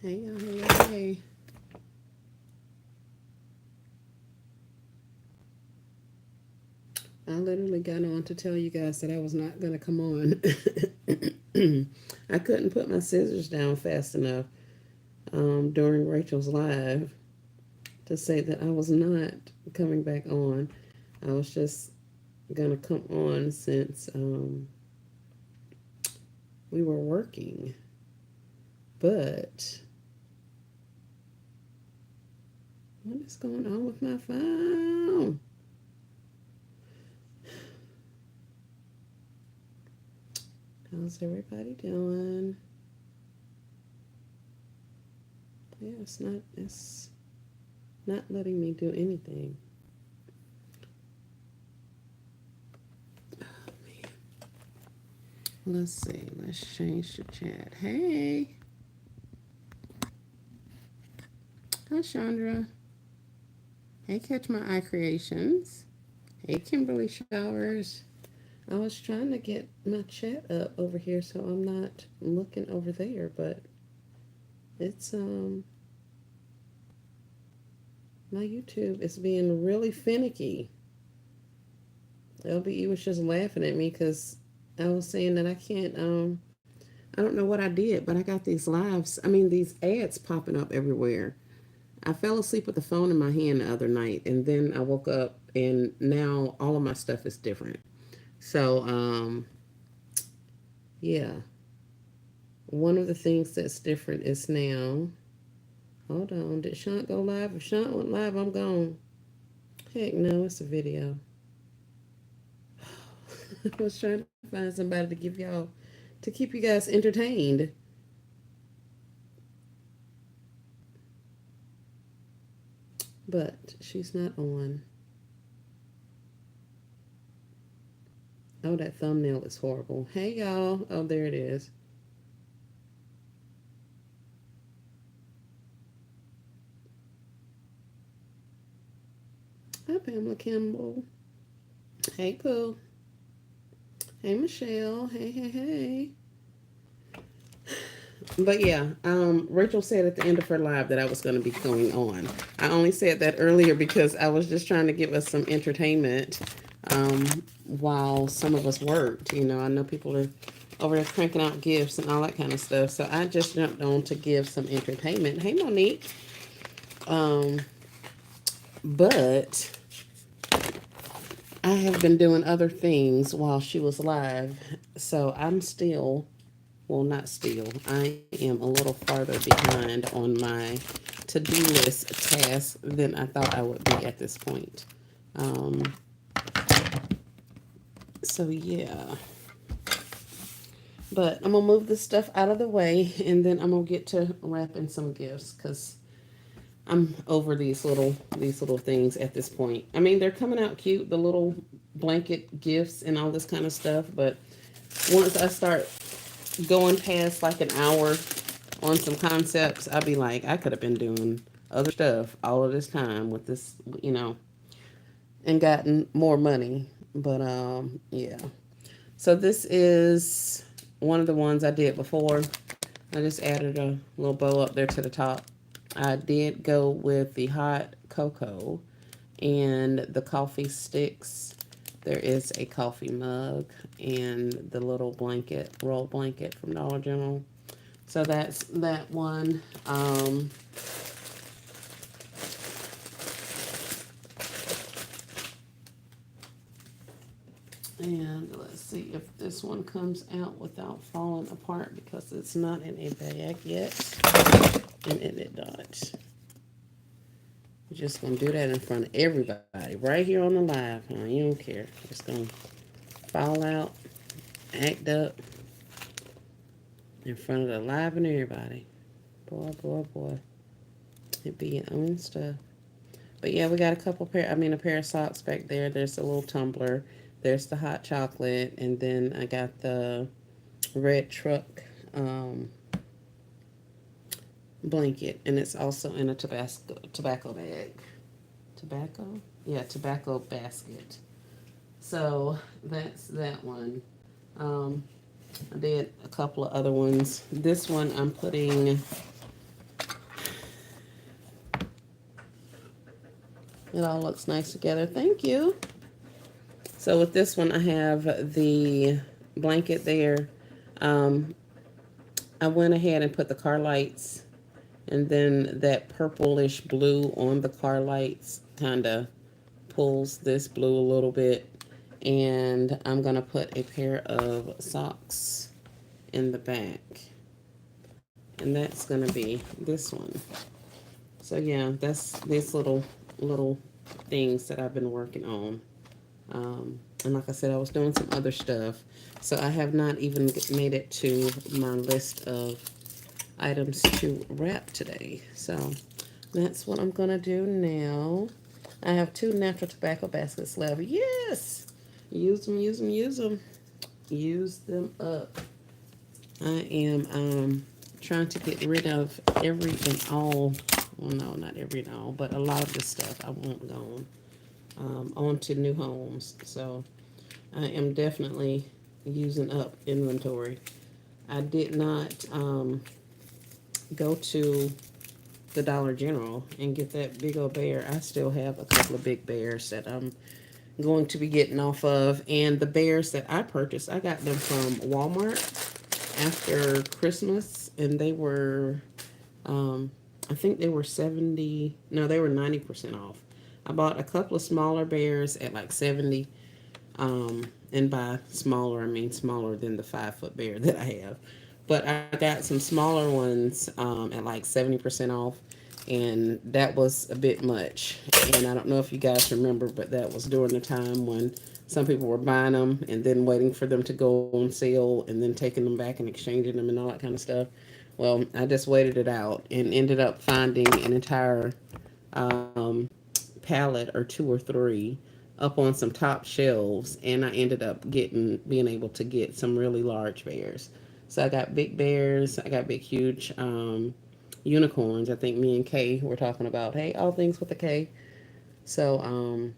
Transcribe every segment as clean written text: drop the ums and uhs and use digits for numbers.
Hey, y'all, hey, y'all, hey. I literally got on to tell you guys that I was not going to come on. I couldn't put my scissors down fast enough during Rachel's live to say that I was not coming back on. I was just going to come on since we were working. But what is going on with my phone? How's everybody doing? Yeah, it's not letting me do anything. Oh man. Let's see. Let's change the chat. Hey. Hi Chandra. Hey Catch My Eye Creations. Hey Kimberly Showers. I was trying to get my chat up over here so I'm not looking over there, but it's my YouTube is being really finicky. LBE was just laughing at me because I was saying that I can't I don't know what I did, but I got these these ads popping up everywhere. I fell asleep with the phone in my hand the other night, and then I woke up, and now all of my stuff is different. So, yeah, one of the things that's different is now. Hold on, did Sean go live? If Sean went live, I'm gone. Heck no, it's a video. I was trying to find somebody to give y'all, to keep you guys entertained. But she's not on. Oh, that thumbnail is horrible. Hey, y'all. Oh, there it is. Hi, Pamela Campbell. Hey, Pooh. Hey, Michelle. Hey, hey, hey. But yeah, Rachel said at the end of her live that I was going to be going on. I only said that earlier because I was just trying to give us some entertainment while some of us worked. You know, I know people are over there cranking out gifts and all that kind of stuff. So I just jumped on to give some entertainment. Hey, Monique. Um, but I have been doing other things while she was live. So I'm still, well, not still, I am a little farther behind on my to do list tasks than I thought I would be at this point. Um, so, yeah. But I'm going to move this stuff out of the way and then I'm going to get to wrapping some gifts because I'm over these little things at this point. I mean, they're coming out cute, the little blanket gifts and all this kind of stuff, but once I start going past like an hour on some concepts, I'd be like, I could have been doing other stuff all of this time with this, and gotten more money. But yeah. So this is one of the ones I did before. I just added a little bow up there to the top. I did go with the hot cocoa and the coffee sticks. There is a coffee mug and the little blanket, roll blanket from Dollar General. So that's that one. And let's see if this one comes out without falling apart because it's not in a bag yet. And it not. We're just gonna do that in front of everybody, right here on the live, huh? You don't care. It's gonna fall out, act up in front of the live and everybody. Boy, boy, boy. It be your own stuff. But yeah, we got a pair of socks back there. There's a little tumbler. There's the hot chocolate. And then I got the red truck um, blanket. And it's also in a tobacco bag. Tobacco? Yeah, tobacco basket. So that's that one. Um, I did a couple of other ones. This one I'm putting It all looks nice together. Thank you. So with this one, I have the blanket there. Um, I went ahead and put the car lights and then that purplish blue on the car lights kind of pulls this blue a little bit. And I'm going to put a pair of socks in the back. And that's going to be this one. So yeah, that's these little things that I've been working on. And like I said, I was doing some other stuff. So I have not even made it to my list of items to wrap today. So that's what I'm going to do now. I have 2 natural tobacco baskets left. Yes! Use them, use them, use them. Use them up. I am trying to get rid of every and all, well, no, not every and all, but a lot of the stuff I want gone onto new homes. So I am definitely using up inventory. I did not go to the Dollar General and get that big old bear. I still have a couple of big bears that I'm going to be getting off of. And the bears that I purchased, I got them from Walmart after Christmas, and they were, I think they were 70, no, they were 90% off. I bought a couple of smaller bears at like 70. And by smaller, I mean smaller than the 5 foot bear that I have. But I got some smaller ones at like 70% off, and that was a bit much. And I don't know if you guys remember, but that was during the time when some people were buying them and then waiting for them to go on sale and then taking them back and exchanging them and all that kind of stuff. Well, I just waited it out and ended up finding an entire um, pallet or 2 or 3 up on some top shelves, and I ended up being able to get some really large bears. So I got big bears, I got big huge unicorns. I think me and Kay were talking about, hey, all things with a K. So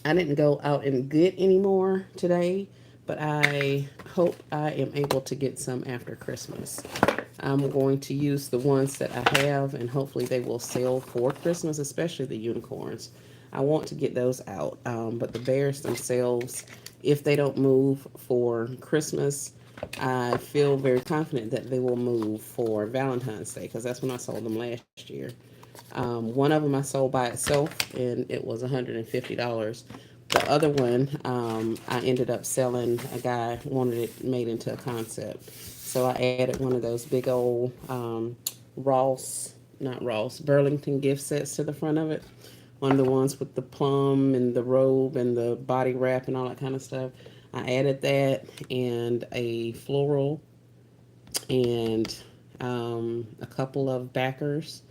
I didn't go out and get any more today, but I hope I am able to get some after Christmas. I'm going to use the ones that I have, and hopefully they will sell for Christmas, especially the unicorns. I want to get those out, but the bears themselves, if they don't move for Christmas, I feel very confident that they will move for Valentine's Day because that's when I sold them last year. One of them I sold by itself, and it was $150. The other one, I ended up selling. A guy wanted it made into a concept, so I added one of those big old not Ross, Burlington gift sets to the front of it. One of the ones with the plum and the robe and the body wrap and all that kind of stuff. I added that and a floral and a couple of backers,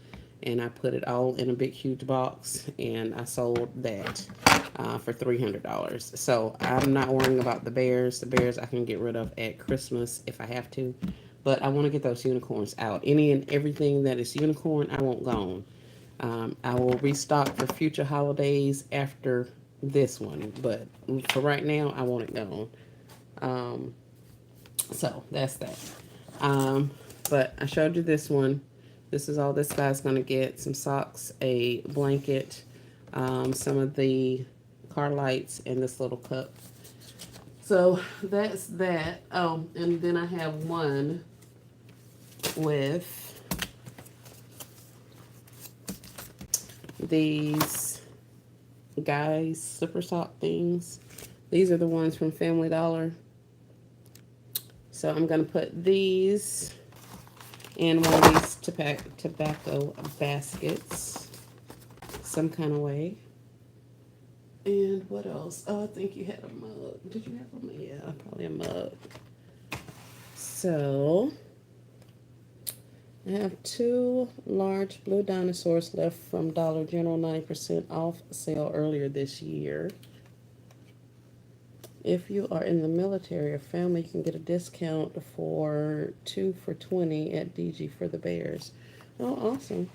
and I put it all in a big huge box, and I sold that for $300. So I'm not worrying about the bears. The bears I can get rid of at Christmas if I have to, but I want to get those unicorns out. Any and everything that is unicorn, I want gone. I will restock for future holidays after this one, but for right now, I want it gone. Um, so that's that. Um, but I showed you this one. This is all this guy's going to get: some socks, a blanket, some of the car lights, and this little cup. So that's that. Oh, and then I have one with these guys slipper sock things. These are the ones from Family Dollar. So I'm going to put these in one of these tobacco baskets some kind of way. And what else? Oh, I think you had a mug. Did you have a mug? Yeah, probably a mug. So I have 2 large blue dinosaurs left from Dollar General 90% off sale earlier this year. If you are in the military or family, you can get a discount for 2 for 20 at DG for the bears. Oh, awesome.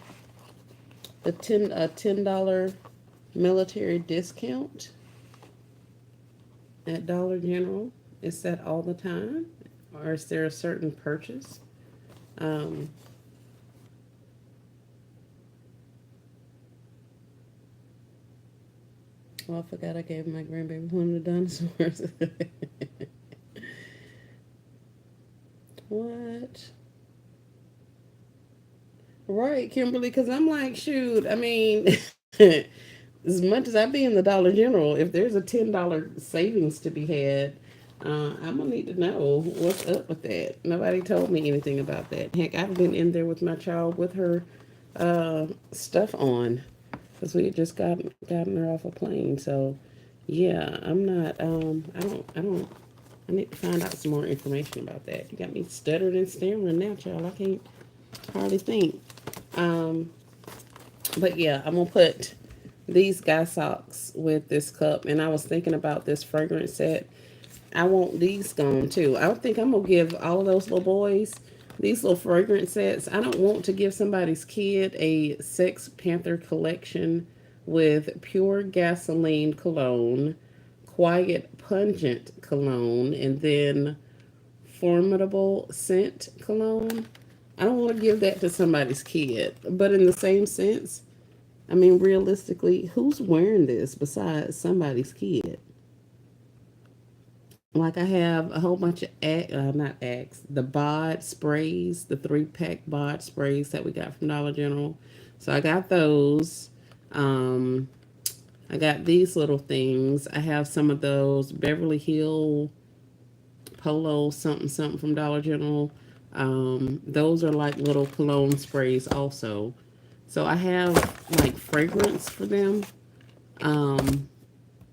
A $10 military discount at Dollar General. Is that all the time? Or is there a certain purchase? Um, Oh, I forgot I gave my grandbaby one of the dinosaurs. What? Right, Kimberly, because I'm like, shoot, I mean, as much as I be in the Dollar General, if there's a $10 savings to be had, I'm gonna need to know what's up with that. Nobody told me anything about that. Heck, I've been in there with my child with her stuff on because we had just gotten her off a plane. So, yeah, I'm not. I don't. I need to find out some more information about that. You got me stuttered and stammering now, child. I can't hardly think. Um, but yeah, I'm gonna put these guy socks with this cup, and I was thinking about this fragrance set. I want these gone too. I don't think I'm gonna give all of those little boys these little fragrance sets. I don't want to give somebody's kid a Sex Panther collection with pure gasoline cologne, quiet pungent cologne, and then formidable scent cologne. I don't want to give that to somebody's kid. But in the same sense, I mean, realistically, who's wearing this besides somebody's kid? Like I have a whole bunch of not Axe, the bod sprays, the 3-pack bod sprays that we got from Dollar General. So I got those. Um, I got these little things. I have some of those Beverly Hill Polo something something from Dollar General. Those are like little cologne sprays also. So I have like fragrance for them. Um,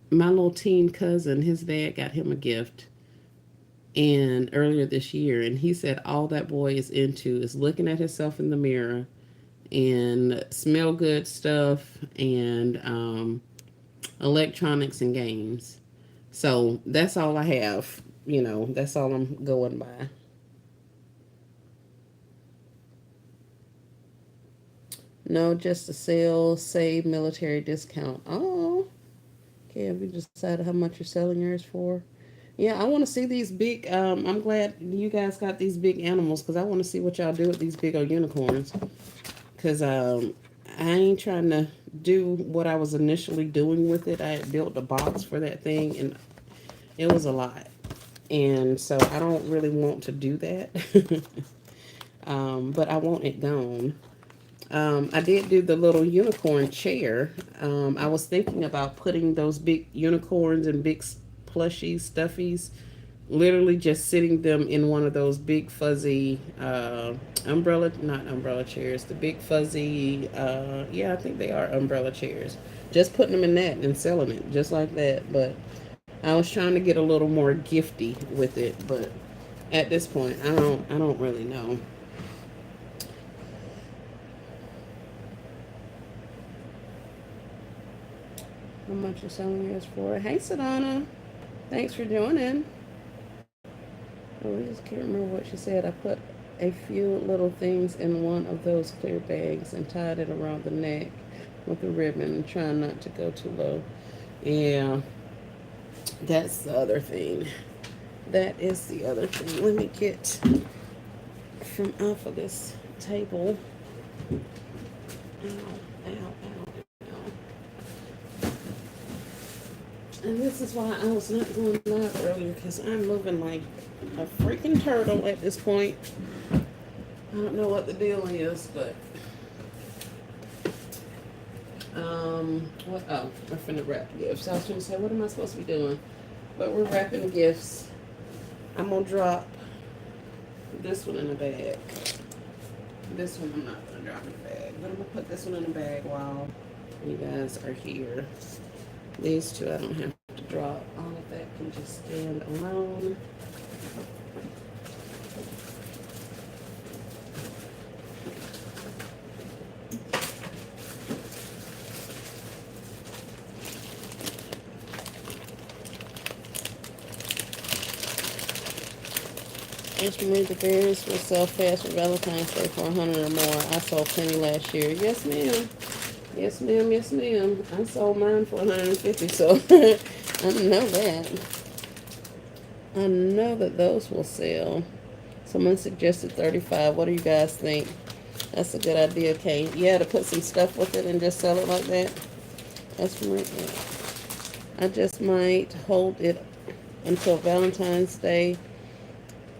my little teen cousin, his dad got him a gift and earlier this year, and he said all that boy is into is looking at himself in the mirror and smell good stuff and electronics and games. So that's all I have. That's all I'm going by. No, just a sale, save military discount. Oh, okay. Have you decided how much you're selling yours for? Yeah, I want to see these big. I'm glad you guys got these big animals because I want to see what y'all do with these big old unicorns. Because I ain't trying to do what I was initially doing with it. I had built a box for that thing, and it was a lot. And so I don't really want to do that. But I want it gone. I did do the little unicorn chair. I was thinking about putting those big unicorns and big plushy stuffies, literally just sitting them in one of those big fuzzy not umbrella chairs, the big fuzzy, yeah, I think they are umbrella chairs. Just putting them in that and selling it just like that. But I was trying to get a little more gifty with it, but at this point, I don't really know. How much you're selling yours for? Hey, Sedona. Thanks for joining. Oh, I just can't remember what she said. I put a few little things in one of those clear bags and tied it around the neck with a ribbon, trying not to go too low. Yeah, that's the other thing. That is the other thing. Let me get from off of this table. Ow, ow, ow, ow. And this is why I was not going live earlier because I'm moving like a freaking turtle at this point. I don't know what the deal is, but what? Oh, we're finna wrap gifts. I was gonna say, what am I supposed to be doing? But we're wrapping gifts. I'm gonna drop this one in a bag. This one I'm not gonna drop in a bag, but I'm gonna put this one in a bag while you guys are here. These two I don't have to drop. All of that can just stand alone. Just remember the berries will sell fast for Valentine's Day for 100 or more. I sold plenty last year. Yes, ma'am. Yes, ma'am. Yes, ma'am. I sold mine for 150, so I know that. I know that those will sell. Someone suggested 35. What do you guys think? That's a good idea, Kate. Yeah, to put some stuff with it and just sell it like that. That's from right there. I just might hold it until Valentine's Day.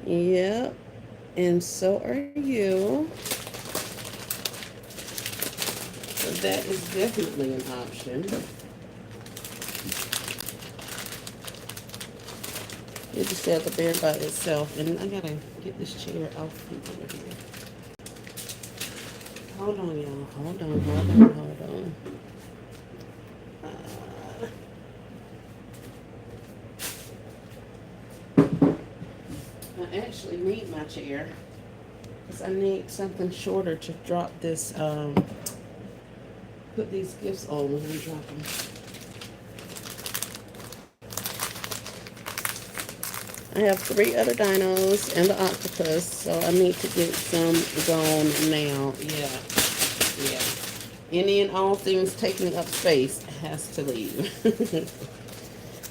Yep. And so are you. So that is definitely an option. You just have the bear by itself. And I gotta get this chair off from over here. Hold on, y'all. Hold on, hold on, hold on. I actually need my chair because I need something shorter to drop this, put these gifts on when I drop them. I have 3 other dinos and the octopus, so I need to get some gone now. Yeah, yeah. Any and all things taking up space has to leave.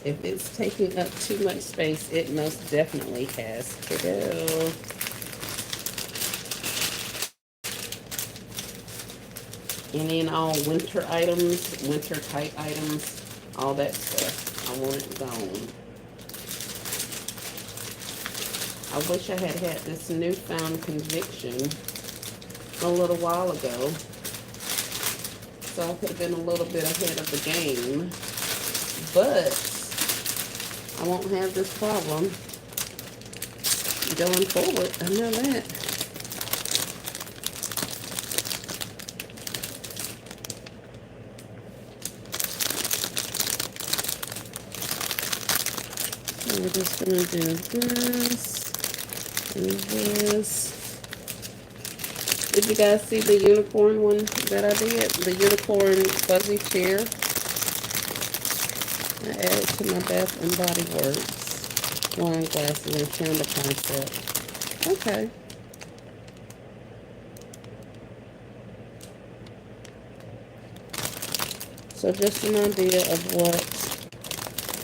If it's taking up too much space, it most definitely has to go. Any and all winter items, winter type items, all that stuff. I want it gone. I wish I had had this newfound conviction a little while ago, so I could have been a little bit ahead of the game. But I won't have this problem going forward. I know that. So we're just going to do this and this. Did you guys see the unicorn one that I did? The unicorn fuzzy chair. I added to my Bath and Body Works wine glasses and found the concept. Okay. So just an idea of what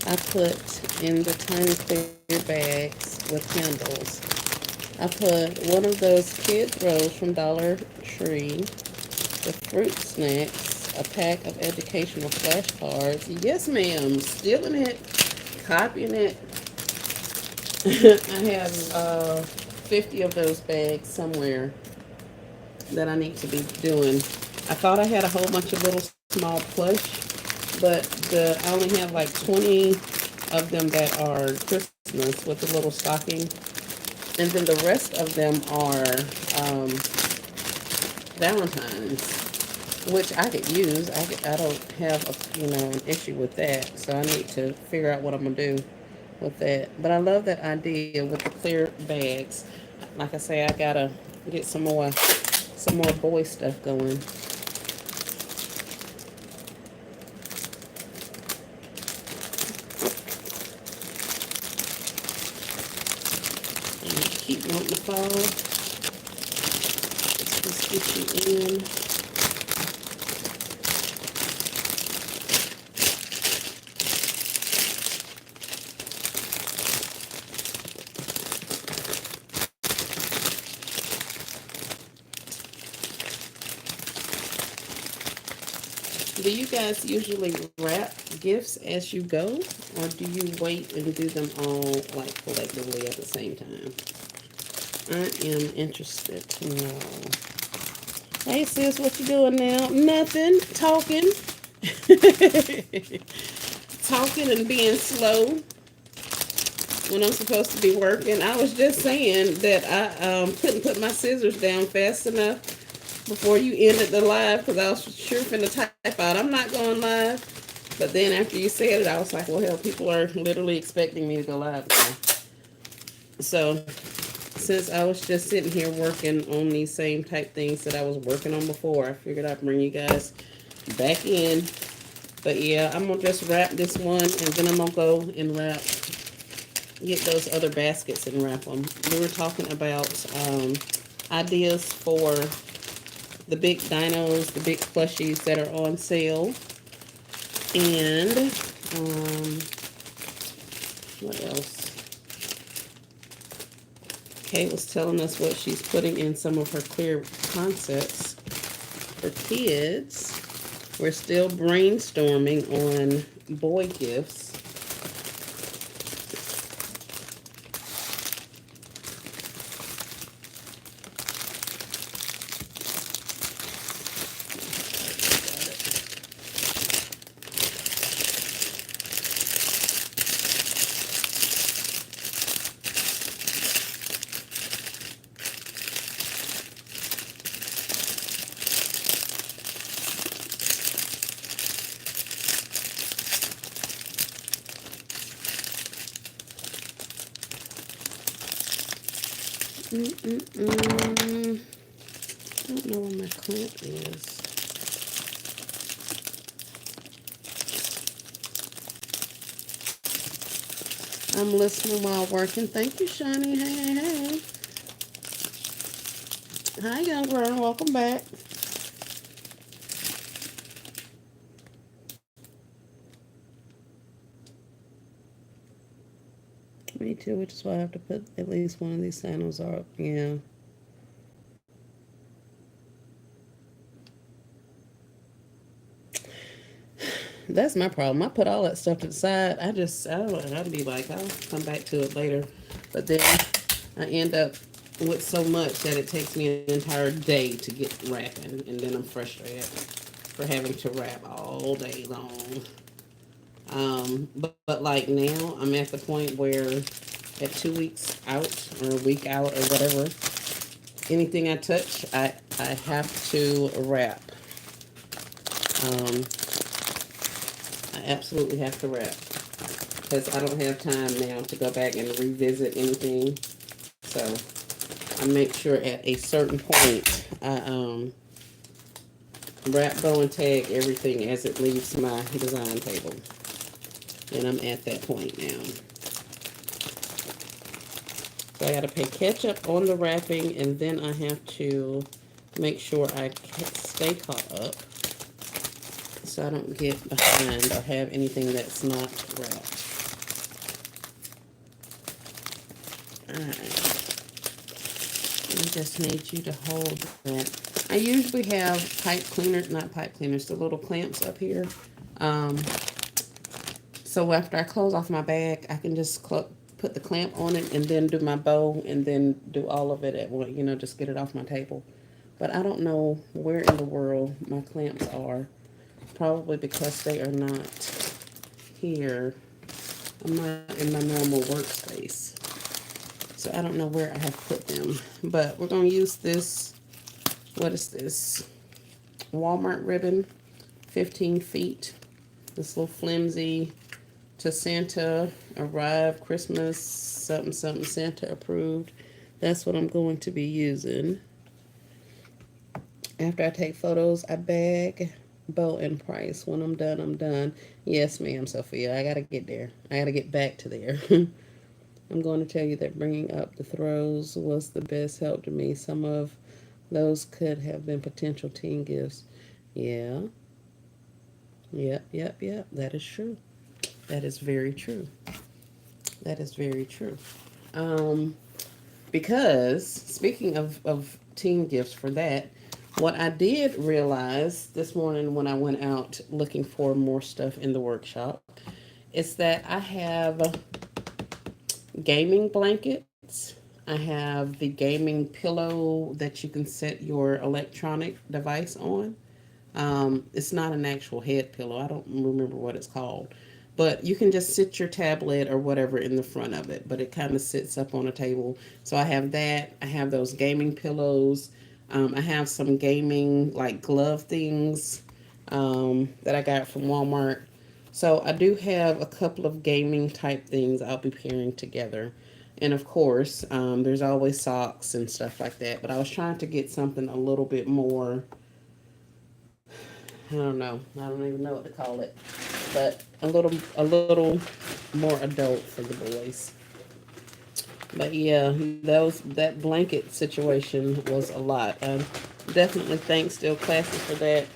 I put in the tiny clear bags with candles. I put one of those kids' rolls from Dollar Tree, the fruit snacks, a pack of educational flashcards. Yes, ma'am. Stealing it, copying it. I have 50 of those bags somewhere that I need to be doing. I thought I had a whole bunch of little small plush, but I only have like 20 of them that are Christmas with the little stocking. And then the rest of them are Valentine's, which I could use. I don't have an issue with that. So I need to figure out what I'm gonna do with that. But I love that idea with the clear bags. Like I say, I gotta get some more boy stuff going. And keep wanting to fall. Let's get you in. Do you guys usually wrap gifts as you go, or do you wait and do them all like collectively at the same time? I am interested to know. Hey sis, what you doing now? Nothing. Talking. Talking and being slow when I'm supposed to be working. I was just saying that I couldn't put my scissors down fast enough before you ended the live because I was sure finna type out, I'm not going live. But then after you said it, I was like, well, hell, people are literally expecting me to go live now. So since I was just sitting here working on these same type things that I was working on before, I figured I'd bring you guys back in. But yeah, I'm going to just wrap this one, and then I'm going to go and get those other baskets and wrap them. We were talking about ideas for the big dinos, the big plushies that are on sale. And what else? Kate was telling us what she's putting in some of her clear concepts for kids. We're still brainstorming on boy gifts. I don't know where my clamp is. I'm listening while working. Thank you, Shani. Hey, hey, hey. Hi, young girl. Welcome back. Me too, which is why I have to put at least one of these sandals up. Yeah. That's my problem. I put all that stuff to the side. I don't know. I'd be like, I'll come back to it later. But then I end up with so much that it takes me an entire day to get wrapping. And then I'm frustrated for having to wrap all day long. But like now, I'm at the point where at 2 weeks out or a week out or whatever, anything I touch, I have to wrap. Um, I absolutely have to wrap because I don't have time now to go back and revisit anything. So I make sure at a certain point I wrap, bow, and tag everything as it leaves my design table. And I'm at that point now. So I got to pay catch up on the wrapping, and then I have to make sure I stay caught up so I don't get behind or have anything that's not wrapped. Alright. I just need you to hold that. I usually have pipe cleaner, not pipe cleaners, the little clamps up here. Um, so after I close off my bag, I can just put the clamp on it and then do my bow and then do all of it at once, just get it off my table. But I don't know where in the world my clamps are. Probably because they are not here. I'm not in my normal workspace. So I don't know where I have put them. But we're going to use this, what is this? Walmart ribbon, 15 feet. This little flimsy to Santa arrived, Christmas, something, something, Santa approved. That's what I'm going to be using. After I take photos, I bag, bow, and price. When I'm done, I'm done. Yes, ma'am, Sophia. I got to get there. I got to get back to there. I'm going to tell you that bringing up the throws was the best help to me. Some of those could have been potential teen gifts. Yeah. Yep. That is true. That is very true. That is very true. Um, because speaking of teen gifts for that, what I did realize this morning when I went out looking for more stuff in the workshop is that I have gaming blankets. I have the gaming pillow that you can set your electronic device on. It's not an actual head pillow. I don't remember what it's called. But you can just sit your tablet or whatever in the front of it, but it kind of sits up on a table. So I have that. I have those gaming pillows. I have some gaming like glove things that I got from Walmart. So I do have a couple of gaming type things I'll be pairing together. And of course, there's always socks and stuff like that. But I was trying to get something a little bit more, I don't know. I don't even know what to call it. But a little more adult for the boys. But yeah, that blanket situation was a lot. Definitely thanks Still Classy for that,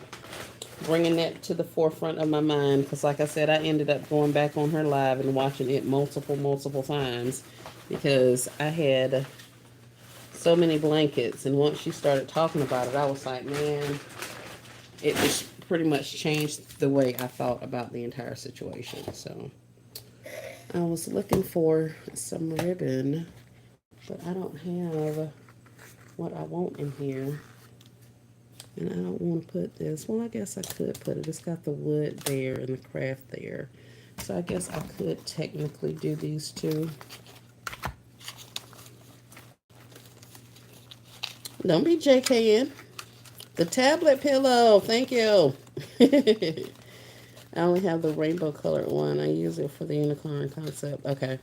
bringing that to the forefront of my mind. Because like I said, I ended up going back on her live and watching it multiple times because I had so many blankets. And once she started talking about it, I was like, man, it just pretty much changed the way I thought about the entire situation. So I was looking for some ribbon, but I don't have what I want in here. And I don't want to put this. Well, I guess I could put it. It's got the wood there and the craft there. So I guess I could technically do these two. Don't be JKing. The tablet pillow. Thank you. I only have the rainbow colored one. I use it for the unicorn concept. Okay.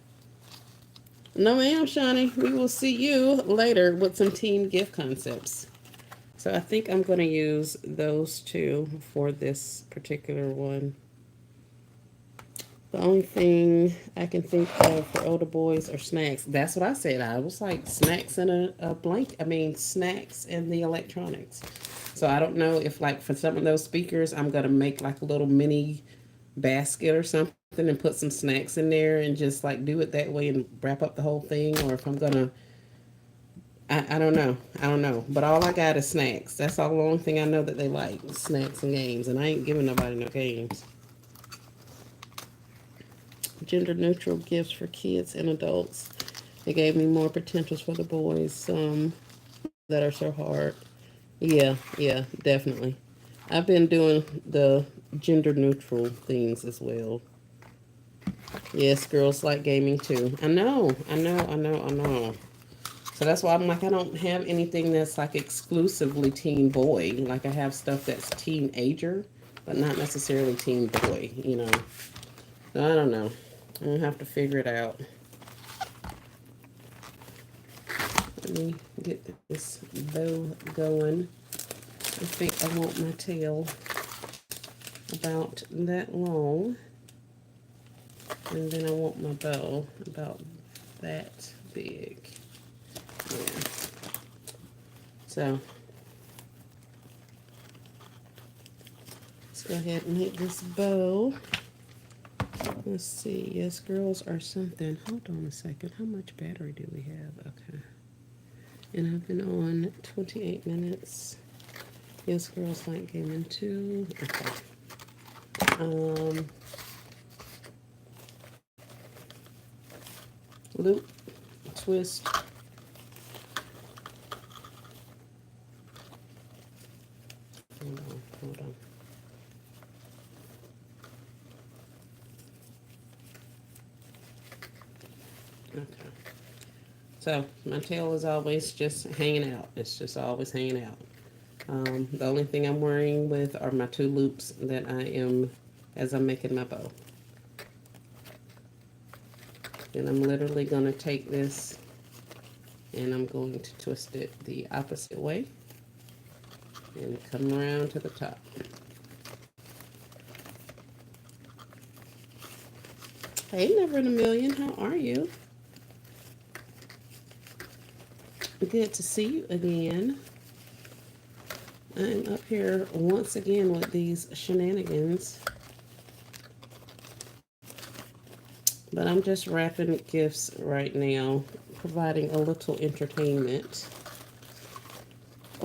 No, ma'am, Shawnee. We will see you later with some team gift concepts. So I think I'm going to use those two for this particular one. The only thing I can think of for older boys are snacks. That's what I said. I was like snacks and a blank. I mean, snacks and the electronics. So I don't know if like for some of those speakers, I'm going to make like a little mini basket or something and put some snacks in there and just like do it that way and wrap up the whole thing. Or if I'm going to I don't know. I don't know. But all I got is snacks. That's all the only thing I know that they like. Snacks and games. And I ain't giving nobody no games. Gender neutral gifts for kids and adults. It gave me more potentials for the boys that are so hard. Yeah, yeah, definitely. I've been doing the gender neutral things as well. Yes, girls like gaming too. I know, I know, I know, I know. So that's why I'm like, I don't have anything that's like exclusively teen boy. Like I have stuff that's teenager, but not necessarily teen boy, you know. So I don't know. I'm gonna have to figure it out. Let me get this bow going. I think I want my tail about that long. And then I want my bow about that big. Yeah. So let's go ahead and make this bow. Let's see. Yes, girls are something. Hold on a second. How much battery do we have? Okay. And I've been on 28 minutes. Yes, girls like gaming too. Okay. Loop, twist. Hold on, hold on. Okay. So my tail is always just hanging out. It's just always hanging out. The only thing I'm worrying with are my two loops that I am as I'm making my bow. And I'm literally going to take this and I'm going to twist it the opposite way and come around to the top. Hey, Never in a Million, how are you? Good to see you again. I'm up here once again with these shenanigans. But I'm just wrapping gifts right now, providing a little entertainment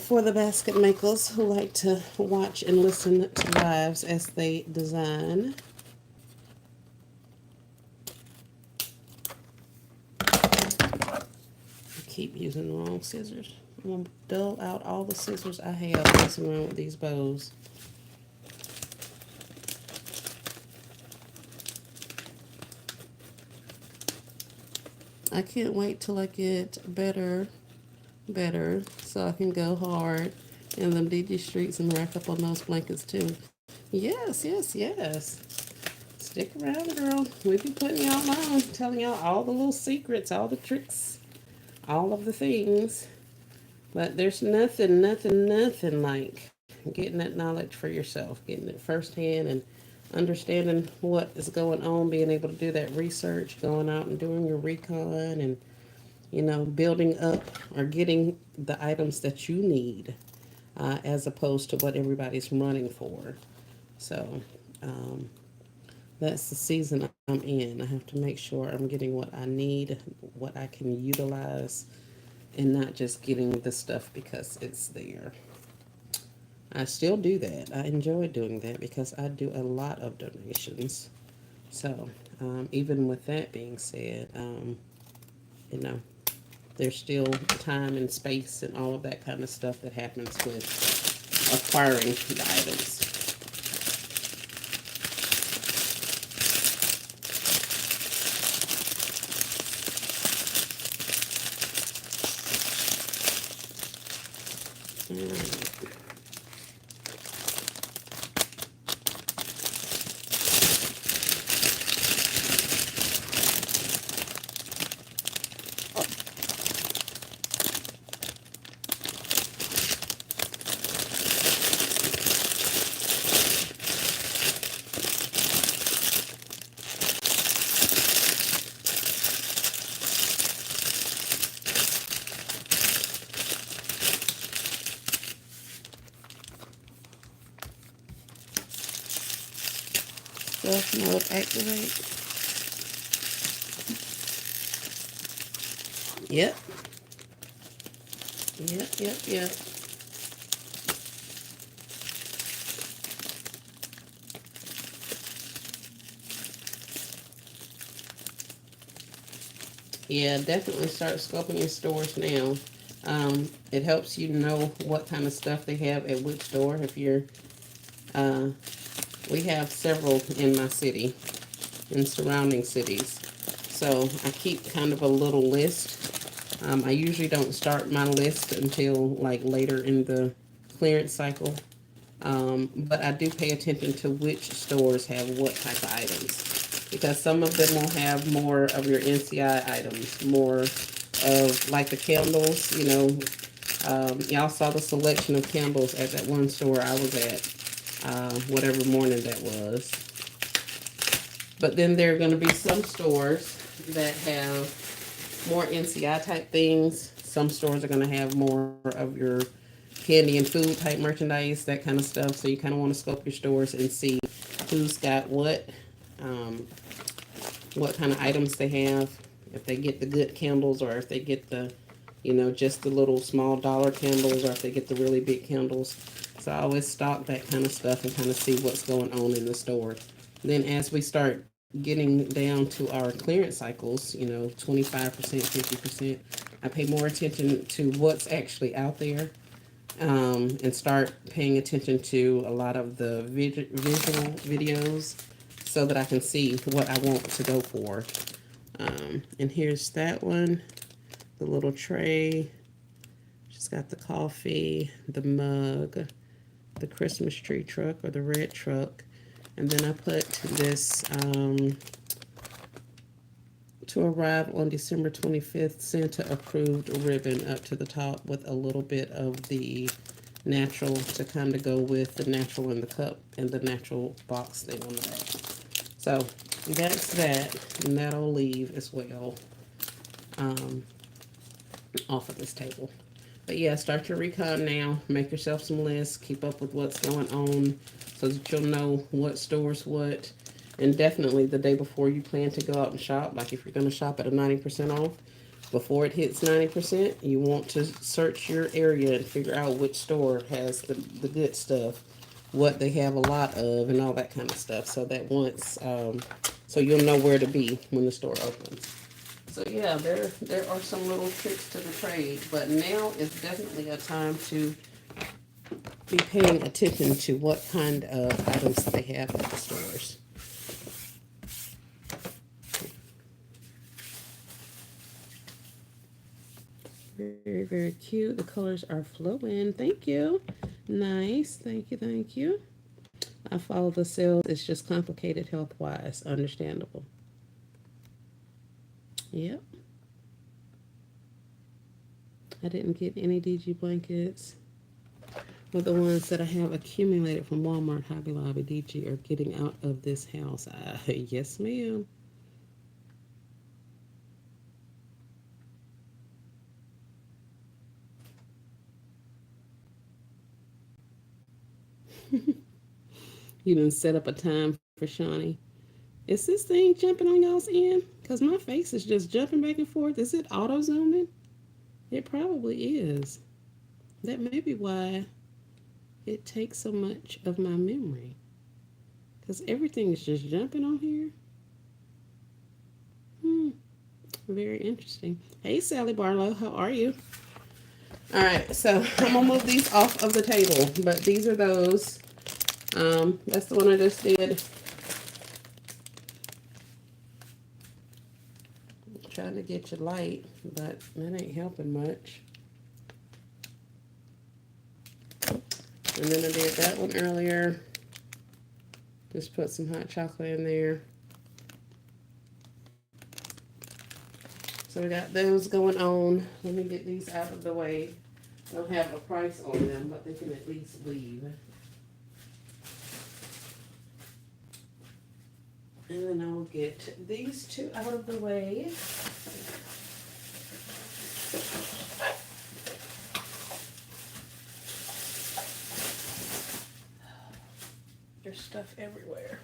for the basket makers who like to watch and listen to lives as they design. I keep using the wrong scissors. I'm going to dull out all the scissors I have messing around with these bows. I can't wait till I get better, so I can go hard in them DD streets and rack up on those blankets too. Yes, yes, yes. Stick around, girl. We be putting y'all on, telling y'all all the little secrets, all the tricks, all of the things. But there's nothing like getting that knowledge for yourself, getting it firsthand and understanding what is going on, being able to do that research, going out and doing your recon and, you know, building up or getting the items that you need as opposed to what everybody's running for. So, that's the season I'm in. I have to make sure I'm getting what I need, what I can utilize, and not just getting the stuff because it's there. I still do that. I enjoy doing that because I do a lot of donations. So, even with that being said, you know, there's still time and space and all of that kind of stuff that happens with acquiring the items. Mm. Stealth mode activate. Yep. Yep, yep, yep. Yeah, definitely start scoping your stores now. It helps you know what kind of stuff they have at which store. If you're, uh, we have several in my city, in surrounding cities. So I keep kind of a little list. I usually don't start my list until like later in the clearance cycle. But I do pay attention to which stores have what type of items. Because some of them will have more of your NCI items, more of like the candles, you know. Y'all saw the selection of candles at that one store I was at, whatever morning that was. But then there are going to be some stores that have more NCI type things. Some stores are going to have more of your candy and food type merchandise, that kind of stuff. So you kind of want to scope your stores and see who's got um, what kind of items they have. If they get the good candles, or if they get the, you know, just the little small dollar candles, or if they get the really big candles. So I always stock that kind of stuff and kind of see what's going on in the store. Then as we start getting down to our clearance cycles, you know, 25%, 50%, I pay more attention to what's actually out there, and start paying attention to a lot of the visual videos so that I can see what I want to go for. And here's that one, the little tray. She's got the coffee, the mug, the Christmas tree truck or the red truck. And then I put this to arrive on December 25th Santa approved ribbon up to the top with a little bit of the natural to kind of go with the natural in the cup and the natural box thing on the back. So that's that, and that'll leave as well, um, off of this table. But yeah, start your recon now. Make yourself some lists. Keep up with what's going on so that you'll know what stores what. And definitely the day before you plan to go out and shop, like if you're going to shop at a 90% off, before it hits 90%, you want to search your area and figure out which store has the good stuff, what they have a lot of, and all that kind of stuff. So that so you'll know where to be when the store opens. So yeah, there are some little tricks to the trade, but now is definitely a time to be paying attention to what kind of items they have at the stores. Very, very cute. The colors are flowing. Thank you. Nice. Thank you. Thank you. I follow the sales. It's just complicated health wise. Understandable. Yep. I didn't get any DG blankets. But the ones that I have accumulated from Walmart, Hobby Lobby, DG are getting out of this house. Yes, ma'am. You done set up a time for Shawnee. Is this thing jumping on y'all's end? Because my face is just jumping back and forth. Is it auto zooming? It probably is. That may be why it take so much of my memory? Because everything is just jumping on here. Hmm, very interesting. Hey, Sally Barlow, how are you? All right, so I'm gonna move these off of the table, but these are those. That's the one I just did. Trying to get you light, but that ain't helping much. And then I did that one earlier. Just put some hot chocolate in there. So we got those going on. Let me get these out of the way. I don't have a price on them, but they can at least leave. And then I'll get these two out of the way. There's stuff everywhere.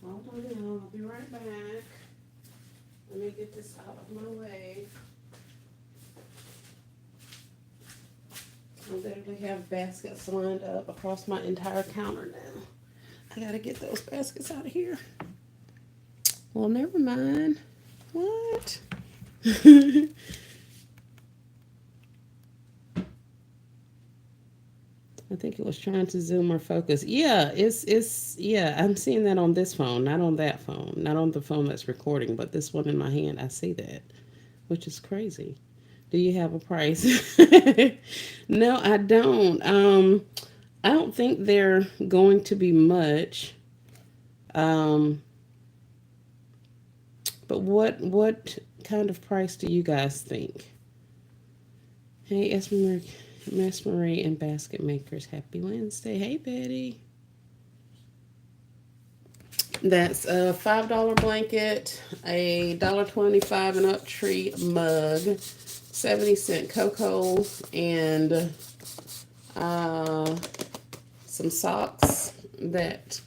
Hold on now, I'll be right back. Let me get this out of my way. I literally have baskets lined up across my entire counter now. I gotta get those baskets out of here. Well, never mind. What? I think it was trying to zoom or focus. Yeah, yeah, I'm seeing that on this phone, not on that phone, not on the phone that's recording, but this one in my hand, I see that, which is crazy. Do you have a price? No, I don't. I don't think they're going to be much. Um, but what kind of price do you guys think? Hey, Marie and Basket Makers, happy Wednesday. Hey, Betty. That's a $5 blanket, a $1.25 and up tree mug, 70-cent cocoa, and some socks that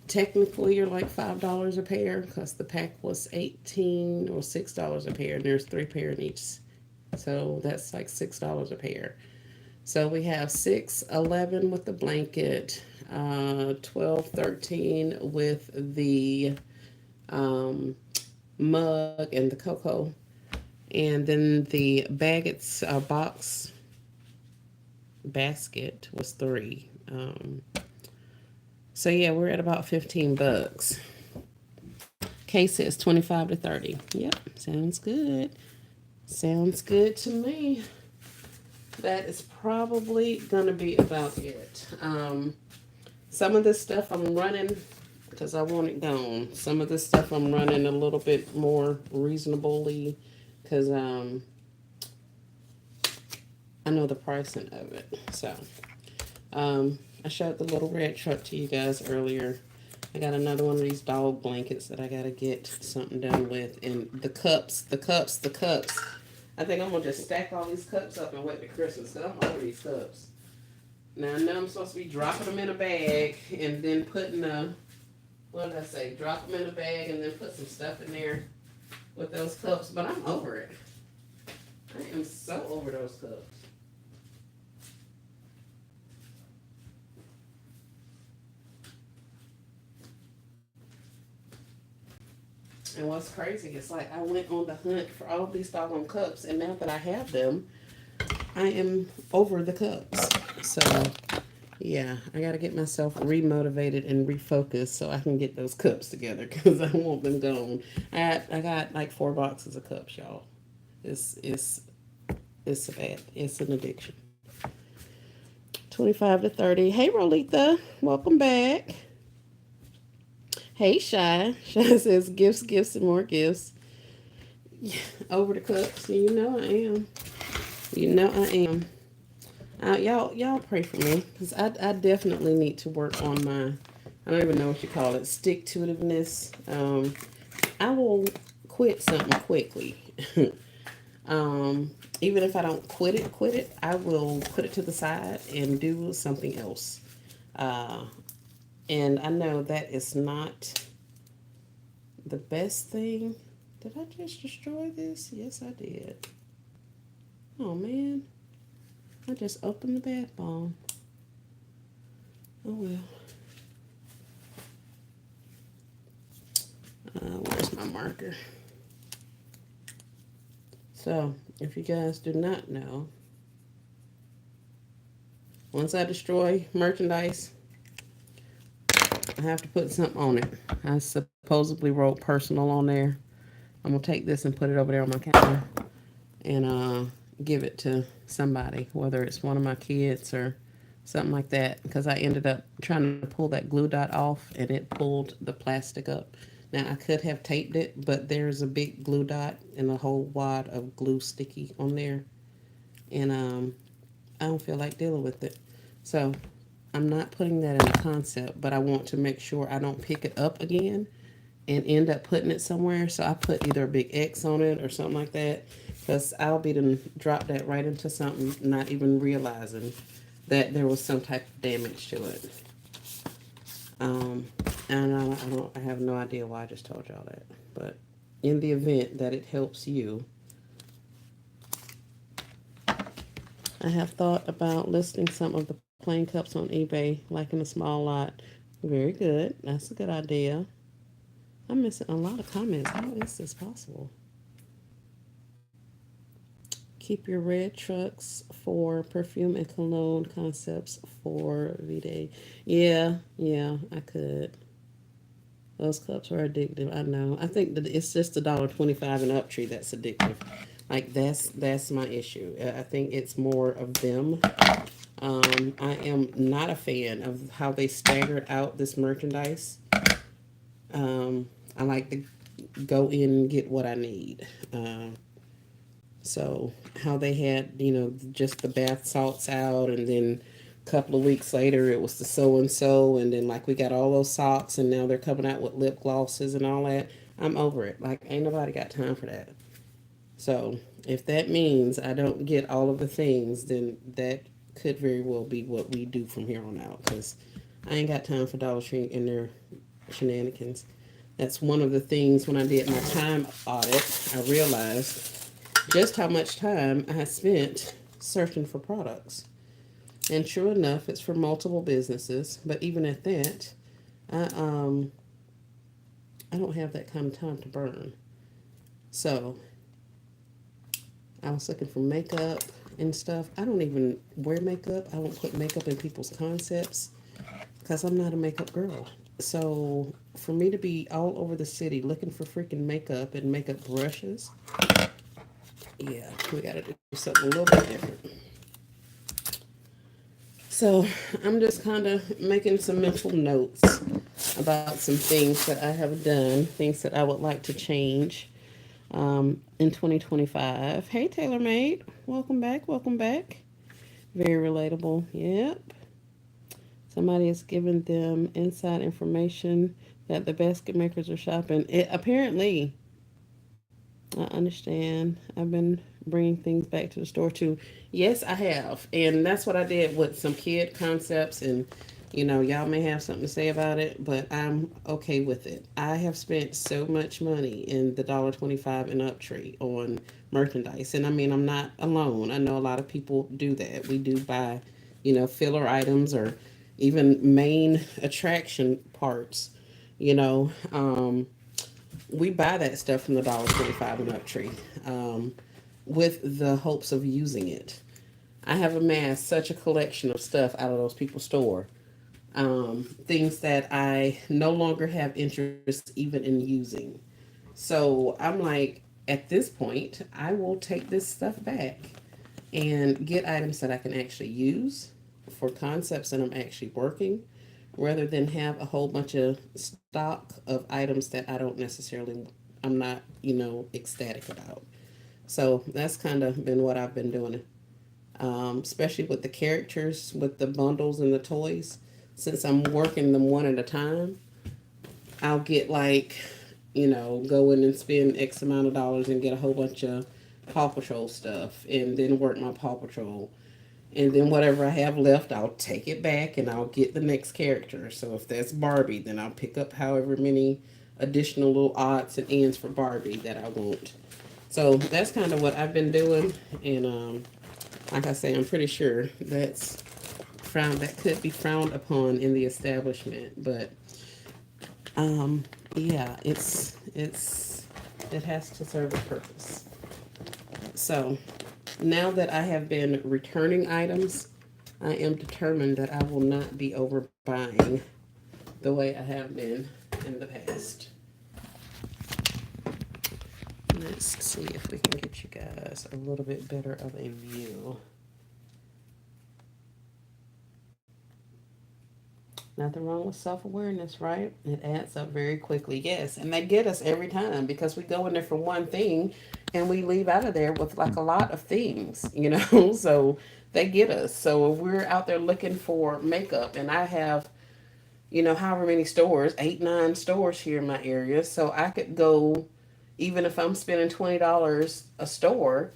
technically are like $5 a pair because the pack was 18 or $6 a pair, and there's 3 pair in each. So that's like $6 a pair. So we have 6, 11 with the blanket, 12, 13 with the mug and the cocoa. And then the Baggett's box basket was 3. So yeah, we're at about 15 bucks. Kay says 25 to 30. Yep, sounds good. Sounds good to me. That is probably gonna be about it. Some of this stuff I'm running because I want it gone. Some of this stuff I'm running a little bit more reasonably because I know the pricing of it. So I showed the little red truck to you guys earlier. I got another one of these dog blankets that I gotta get something done with, and the cups. I think I'm gonna just stack all these cups up and wait for Christmas because I'm over these cups. Now I know I'm supposed to be dropping them in a bag and then putting what did I say? Drop them in a bag and then put some stuff in there with those cups, but I'm over it. I am so over those cups. And what's crazy is like I went on the hunt for all of these doggone cups, and now that I have them, I am over the cups. So yeah, I gotta get myself remotivated and refocused so I can get those cups together because I want them gone. I got like 4 boxes of cups, y'all. It's bad. It's an addiction. 25 to 30. Hey, Rolitha, welcome back. Hey, Shy says gifts, and more gifts. Yeah, over the cups. You know I am. You know I am. Y'all pray for me because I definitely need to work on my, I don't even know what you call it, stick to itiveness. I will quit something quickly. Even if I don't quit it, I will put it to the side and do something else. And I know that is not the best thing, Did I just destroy this? Yes, I did. Oh man, I just opened the bath bomb. Oh well. Where's my marker? So, if you guys do not know, once I destroy merchandise, I have to put something on it. I supposedly wrote personal on there. I'm gonna take this and put it over there on my counter and give it to somebody, whether it's one of my kids or something like that. Because I ended up trying to pull that glue dot off and it pulled the plastic up. Now I could have taped it, but there's a big glue dot and a whole wad of glue sticky on there, and I don't feel like dealing with it. So I'm not putting that in the concept, but I want to make sure I don't pick it up again and end up putting it somewhere. So I put either a big X on it or something like that, because I'll be to drop that right into something, not even realizing that there was some type of damage to it. Um, and I have no idea why I just told y'all that. But in the event that it helps you, I have thought about listing some of the plain cups on eBay, like in a small lot. Very good. That's a good idea. I'm missing a lot of comments. How is this possible? Keep your red trucks for perfume and cologne concepts for V-Day. Yeah, yeah, I could. Those cups are addictive. I know. I think that it's just $1.25 and up tree that's addictive. Like that's my issue. I think it's more of them. I am not a fan of how they staggered out this merchandise. I like to go in and get what I need. So how they had, just the bath salts out, and then a couple of weeks later it was the so and so, and then like we got all those socks, and now they're coming out with lip glosses and all that. I'm over it. Like ain't nobody got time for that. So if that means I don't get all of the things, then that could very well be what we do from here on out. Because I ain't got time for Dollar Tree and their shenanigans. That's one of the things when I did my time audit, I realized just how much time I spent searching for products. And true enough, it's for multiple businesses. But even at that, I um I don't have that kind of time to burn. So I was looking for makeup and stuff. I don't even wear makeup. I don't put makeup in people's concepts because I'm not a makeup girl. So for me to be all over the city looking for freaking makeup and makeup brushes, yeah, we gotta do something a little bit different. So I'm just kind of making some mental notes about some things that I have done, things that I would like to change in 2025. Hey, TaylorMade, welcome back, welcome back. Very relatable. Yep. Somebody has given them inside information that the basket makers are shopping. Apparently, I understand. I've been bringing things back to the store too. Yes, I have. And that's what I did with some kid concepts. And, y'all may have something to say about it, but I'm okay with it. I have spent so much money in the $1.25 and up tree on merchandise. And I mean, I'm not alone. I know a lot of people do that. We do buy, filler items or even main attraction parts, you know. We buy that stuff from the $1.25 and up tree, with the hopes of using it. I have amassed such a collection of stuff out of those people's store, things that I no longer have interest even in using. So I'm like, at this point, I will take this stuff back and get items that I can actually use for concepts that I'm actually working, rather than have a whole bunch of stock of items that I don't necessarily, I'm not, ecstatic about. So that's kind of been what I've been doing, especially with the characters, with the bundles and the toys. Since I'm working them one at a time, I'll get like, go in and spend X amount of dollars and get a whole bunch of Paw Patrol stuff and then work my Paw Patrol. And then whatever I have left, I'll take it back and I'll get the next character. So if that's Barbie, then I'll pick up however many additional little odds and ends for Barbie that I want. So that's kind of what I've been doing, and like I say, I'm pretty sure that could be frowned upon in the establishment, but um, yeah, it has to serve a purpose. So now that I have been returning items, I am determined that I will not be overbuying the way I have been in the past. Let's see if we can get you guys a little bit better of a view. Nothing wrong with self awareness, right? It adds up very quickly. Yes, and they get us every time because we go in there for one thing and we leave out of there with like a lot of things, you know? So they get us. So if we're out there looking for makeup, and I have, however many stores, 8, 9 stores here in my area. So I could go, even if I'm spending $20 a store,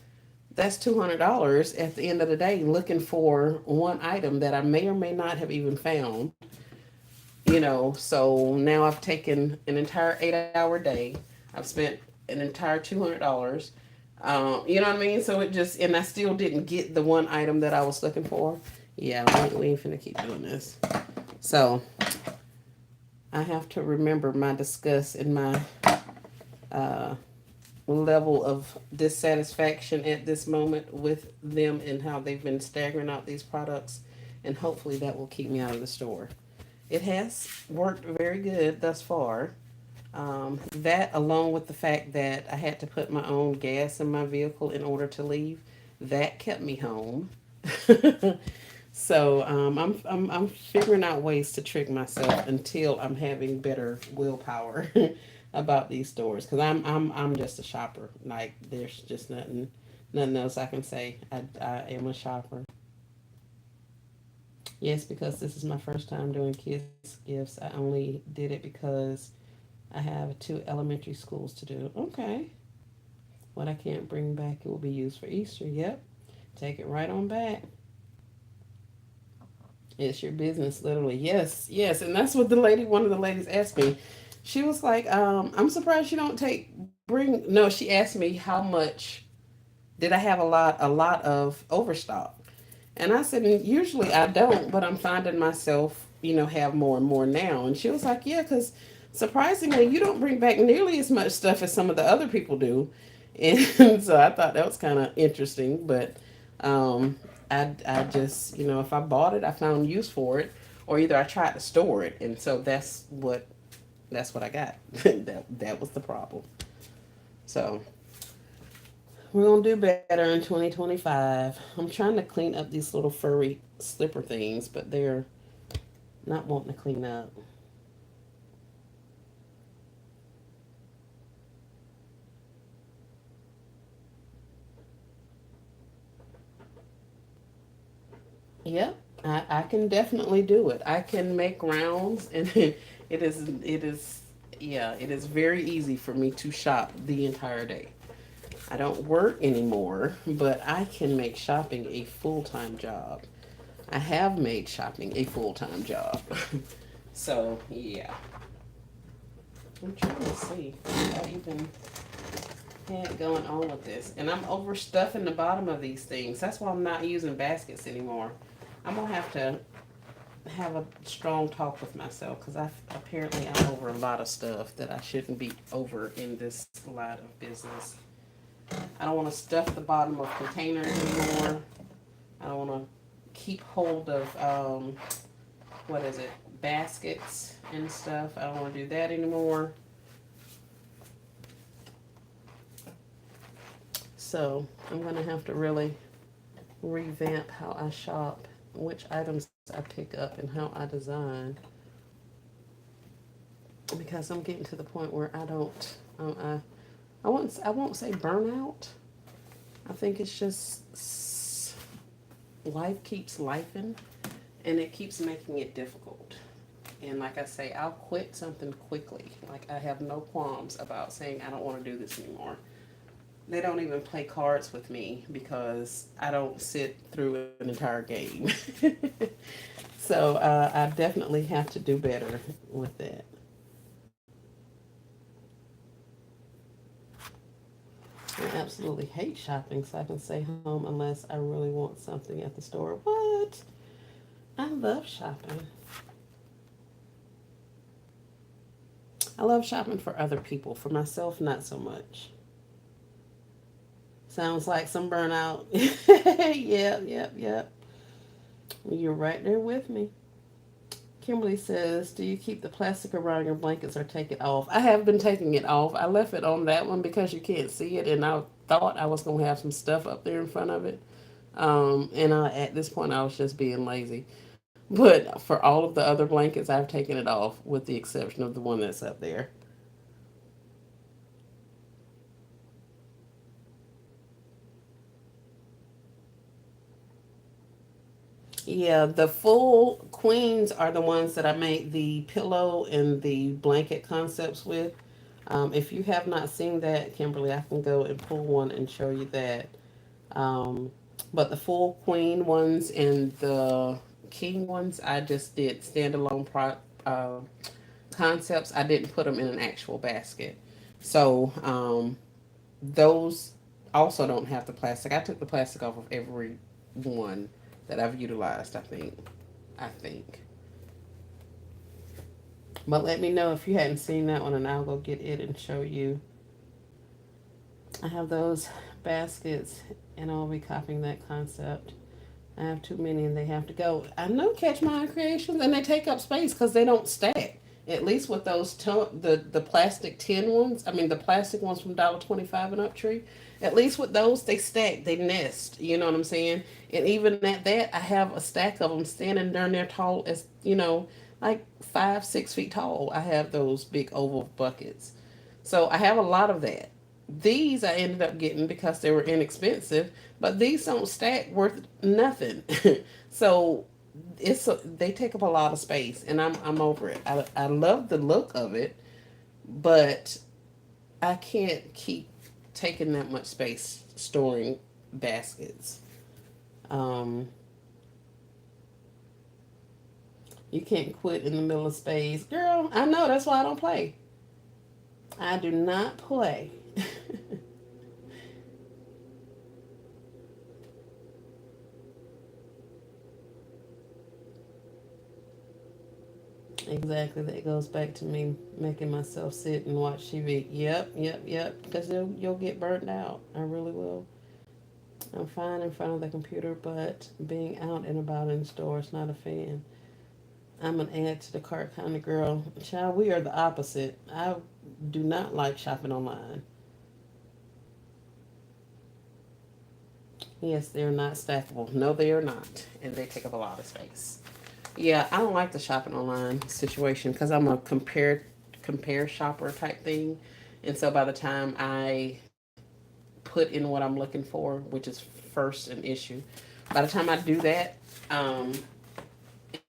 that's $200 at the end of the day looking for one item that I may or may not have even found. So now I've taken an entire 8-hour day. I've spent an entire $200. You know what I mean? So it just, and I still didn't get the one item that I was looking for. Yeah, we ain't finna keep doing this. So I have to remember my disgust and my uh, level of dissatisfaction at this moment with them and how they've been staggering out these products. And hopefully that will keep me out of the store. It has worked very good thus far. That, along with the fact that I had to put my own gas in my vehicle in order to leave, that kept me home. So I'm figuring out ways to trick myself until I'm having better willpower about these stores, because I'm just a shopper. Like, there's just nothing else I can say. I am a shopper. Yes, because this is my first time doing kids gifts. I only did it because I have 2 elementary schools to do. Okay. What I can't bring back, it will be used for Easter. Yep. Take it right on back. It's your business, literally. Yes, yes. And that's what one of the ladies asked me. She was like, I'm surprised you don't no, she asked me how much did I have a lot of overstock. And I said, usually I don't, but I'm finding myself, have more and more now. And she was like, yeah, because surprisingly, you don't bring back nearly as much stuff as some of the other people do. And so I thought that was kind of interesting. But um, I just, if I bought it, I found use for it, or either I tried to store it. And so that's what I got. That was the problem. So we're gonna do better in 2025. I'm trying to clean up these little furry slipper things, but they're not wanting to clean up. Yep, I can definitely do it. I can make rounds, and it is yeah, it is very easy for me to shop the entire day. I don't work anymore, but I can make shopping a full-time job. I have made shopping a full-time job. So, yeah. I'm trying to see what I even had going on with this. And I'm overstuffing the bottom of these things. That's why I'm not using baskets anymore. I'm going to have a strong talk with myself, because I'm over a lot of stuff that I shouldn't be over in this line of business. I don't want to stuff the bottom of containers anymore. I don't want to keep hold of what is it, baskets and stuff. I don't want to do that anymore. So I'm gonna have to really revamp how I shop, which items I pick up, and how I design, because I'm getting to the point where I don't. I won't say burnout. I think it's just life keeps lifing, and it keeps making it difficult. And like I say, I'll quit something quickly. Like, I have no qualms about saying I don't want to do this anymore. They don't even play cards with me because I don't sit through an entire game. So I definitely have to do better with that. absolutely hate shopping, so I can stay home unless I really want something at the store. What? I love shopping. I love shopping for other people. For myself, not so much. Sounds like some burnout. Yep, yep, yep. You're right there with me. Kimberly says, do you keep the plastic around your blankets or take it off? I have been taking it off. I left it on that one because you can't see it, and I thought I was going to have some stuff up there in front of it. At this point, I was just being lazy. But for all of the other blankets, I've taken it off with the exception of the one that's up there. Yeah, the full queens are the ones that I made the pillow and the blanket concepts with. If you have not seen that, Kimberly, I can go and pull one and show you that. Um, but the full queen ones and the king ones, I just did standalone concepts. I didn't put them in an actual basket. So those also don't have the plastic. I took the plastic off of every one that I've utilized, I think. I think. But let me know if you hadn't seen that one, and I'll go get it and show you. I have those baskets, and I'll be copying that concept. I have too many, and they have to go. I know Catch My Creations, and they take up space because they don't stack. At least with those the plastic tin ones, I mean the plastic ones from $1.25 and Uptree. At least with those, they stack, they nest. You know what I'm saying? And even at that, I have a stack of them standing down there tall as like 5, 6 feet tall. I have those big oval buckets, so I have a lot of that. These I ended up getting because they were inexpensive, but these don't stack worth nothing. So they take up a lot of space, and I'm over it. I love the look of it, but I can't keep taking that much space storing baskets. Um, you can't quit in the middle of space, girl. I know, that's why I don't play. I do not play. Exactly. That goes back to me making myself sit and watch TV. Yep, yep, yep. Because you'll get burnt out. I really will. I'm fine in front of the computer, but being out and about in stores, not a fan. I'm an add to the cart kind of girl. Child, we are the opposite. I do not like shopping online. Yes, they're not stackable. No, they are not. And they take up a lot of space. Yeah, I don't like the shopping online situation because I'm a compare shopper type thing. And so by the time I put in what I'm looking for, which is first an issue, by the time I do that, um,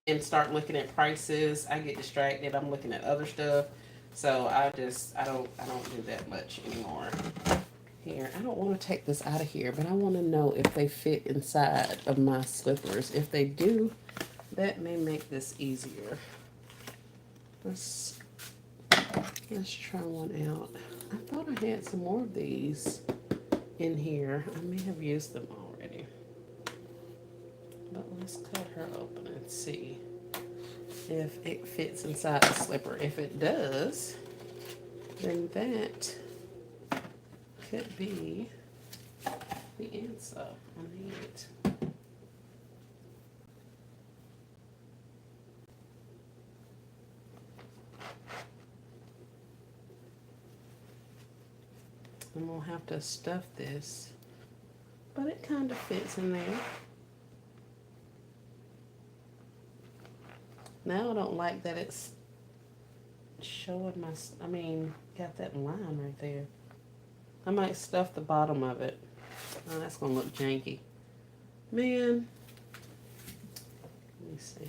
and start looking at prices, I get distracted. I'm looking at other stuff. So I don't do that much anymore. Here, I don't want to take this out of here, but I want to know if they fit inside of my slippers. If they do, that may make this easier. Let's let's try one out. I thought I had some more of these in here. I may have used them already. But let's cut her open and see if it fits inside the slipper. If it does, then that could be the answer. I need it. I'm gonna have to stuff this, but it kind of fits in there. Now I don't like that it's showing my, I mean, got that line right there. I might stuff the bottom of it. Oh, that's gonna look janky. Man, let me see.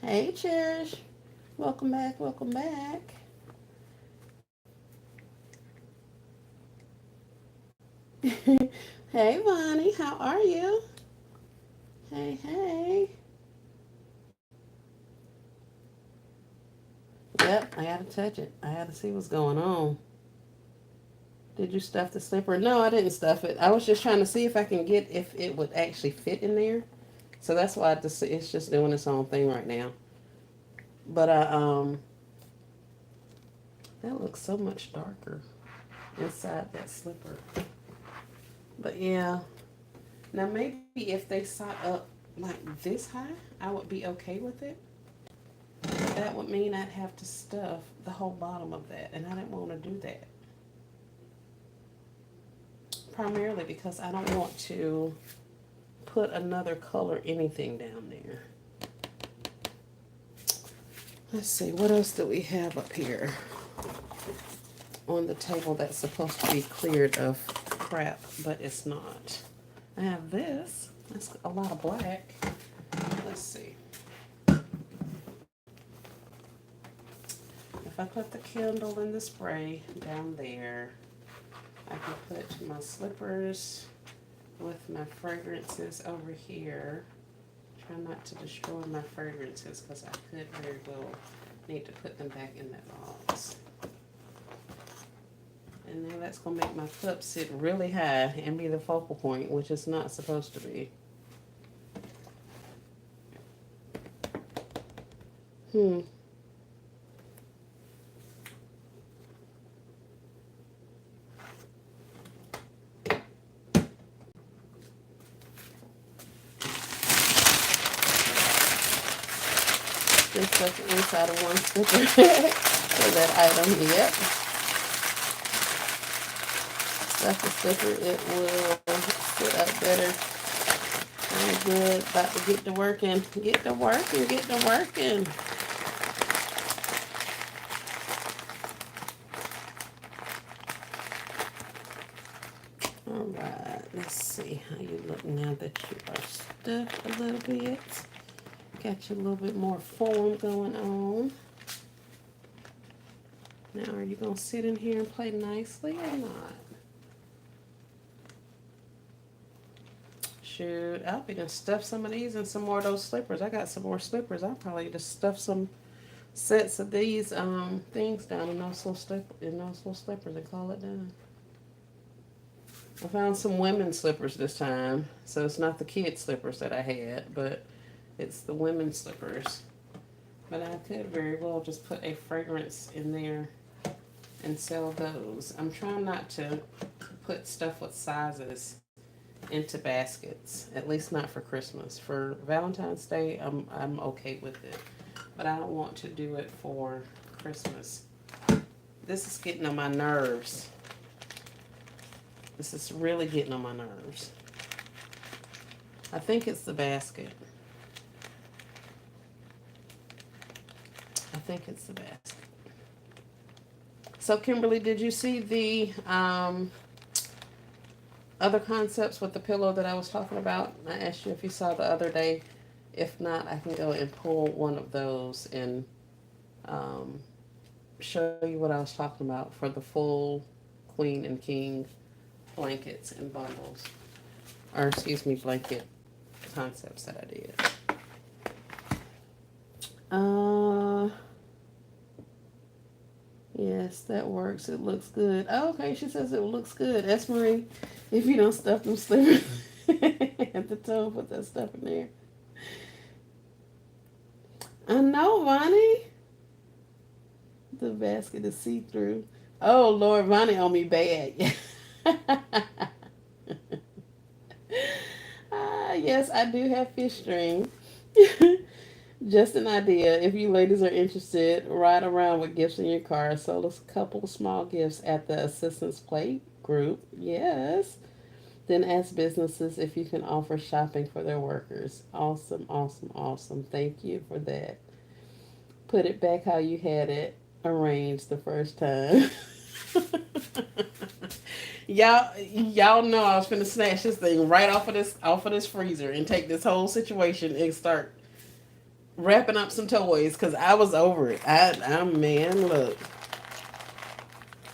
Hey, Cherish. Welcome back, welcome back. Hey, Bonnie, how are you? Hey, hey. Yep, I gotta touch it. I gotta see what's going on. Did you stuff the slipper? No, I didn't stuff it. I was just trying to see if I can get if it would actually fit in there. So that's why it's just doing its own thing right now. But that looks so much darker inside that slipper. But yeah, now maybe if they sat up like this high, I would be okay with it. That would mean I'd have to stuff the whole bottom of that, and I didn't want to do that. Primarily because I don't want to put another color anything down there. Let's see, what else do we have up here on the table that's supposed to be cleared of crap, but it's not. I have this. That's a lot of black. Let's see. If I put the candle and the spray down there, I can put my slippers with my fragrances over here. Try not to destroy my fragrances because I could very well need to put them back in that box. And then that's going to make my cup sit really high and be the focal point, which it's not supposed to be. Just stuff it inside of one slipper for that item. Yep. Stuff the slipper, it will sit up better. I'm good. About to get to working. Get to working. Get to working. Alright, let's see how you look now that you are stuffed a little bit. Got you a little bit more form going on. Now, are you going to sit in here and play nicely or not? Shoot, I'll be gonna stuff some of these and some more of those slippers. I got some more slippers. I'll probably just stuff some sets of these things down in those little slippers and call it done. I found some women's slippers this time, so it's not the kid slippers that I had, but it's the women's slippers. But I could very well just put a fragrance in there and sell those. I'm trying not to put stuff with sizes into baskets, at least not for Christmas. For Valentine's Day, I'm okay with it, but I don't want to do it for Christmas. This is getting on my nerves. This is really getting on my nerves. I think it's the basket. I think it's the basket. So Kimberly, did you see the other concepts with the pillow that I was talking about? I asked you if you saw the other day. If not, I can go and pull one of those and show you what I was talking about for the full queen and king blankets and bundles. Or excuse me, blanket concepts that I did. Yes, that works. It looks good. Oh, okay, she says it looks good. That's Marie. If you don't stuff them slippers at the toe, put that stuff in there. I know, Vonnie. The basket is see-through. Oh, Lord, Vonnie on me bad. Yes, I do have fish string. Just an idea. If you ladies are interested, ride around with gifts in your car. Sold us a couple of small gifts at the Assistance Plate group. Yes. Then ask businesses if you can offer shopping for their workers. Awesome, awesome, awesome. Thank you for that. Put it back how you had it arranged the first time. Y'all know I was finna snatch this thing right off of this freezer and take this whole situation and start wrapping up some toys because I was over it. I'm man, look.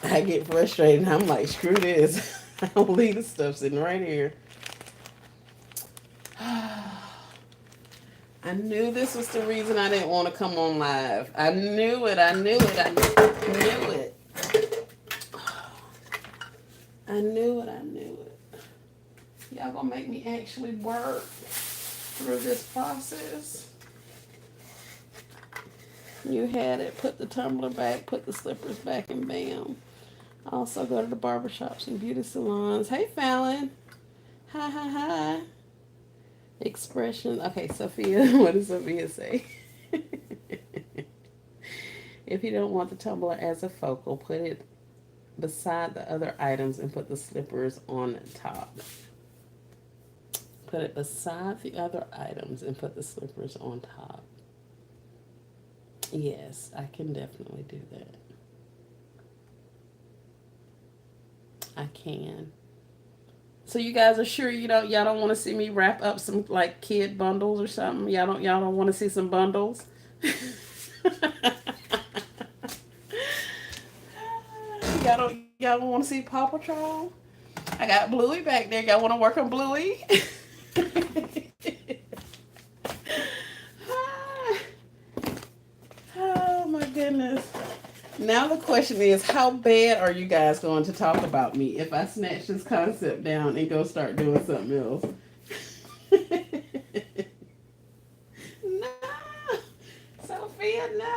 I get frustrated and I'm like, screw this. I'll leave the stuff sitting right here. I knew this was the reason I didn't want to come on live. I knew it. I knew it. I knew it. I knew it. I knew it. Y'all gonna make me actually work through this process. You had it. Put the tumbler back. Put the slippers back, and bam. Also go to the barbershops and beauty salons. Hey, Fallon. Hi, hi, hi. Expression. Okay, Sophia. What does Sophia say? If you don't want the tumbler as a focal, put it beside the other items and put the slippers on top. Put it beside the other items and put the slippers on top. Yes, I can definitely do that. I can. So you guys are sure y'all don't want to see me wrap up some like kid bundles or something? Y'all don't want to see some bundles? Y'all don't want to see Paw Patrol? I got Bluey back there. Y'all want to work on Bluey? Oh my goodness. Now the question is, how bad are you guys going to talk about me if I snatch this concept down and go start doing something else? No, Sophia, no.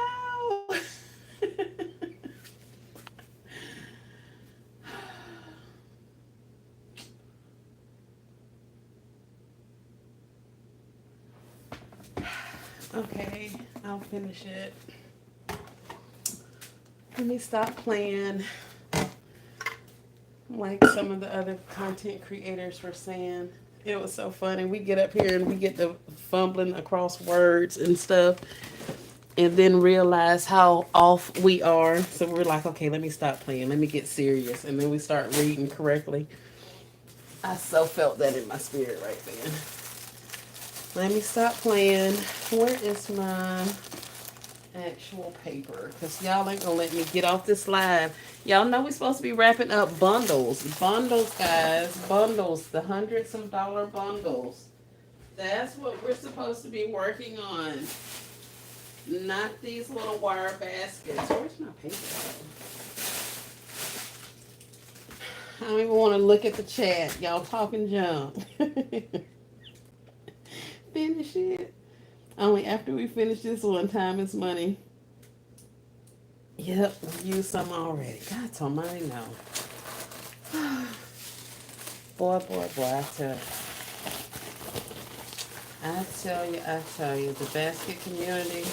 Okay, I'll finish it. Let me stop playing like some of the other content creators were saying. It was so funny. We get up here and we get the fumbling across words and stuff, and then realize how off we are. So we're like, okay, let me stop playing. Let me get serious. And then we start reading correctly. I so felt that in my spirit right then. Let me stop playing. Where is my actual paper? Because y'all ain't gonna let me get off this live. Y'all know we're supposed to be wrapping up bundles. Bundles, guys. Bundles. The hundreds of dollar bundles. That's what we're supposed to be working on. Not these little wire baskets. Where's my paper? I don't even want to look at the chat. Y'all talking junk. Finish it. Only after we finish this one, time is money. Yep, we used some already. God almighty, no. Boy, boy, boy, I tell you, the basket community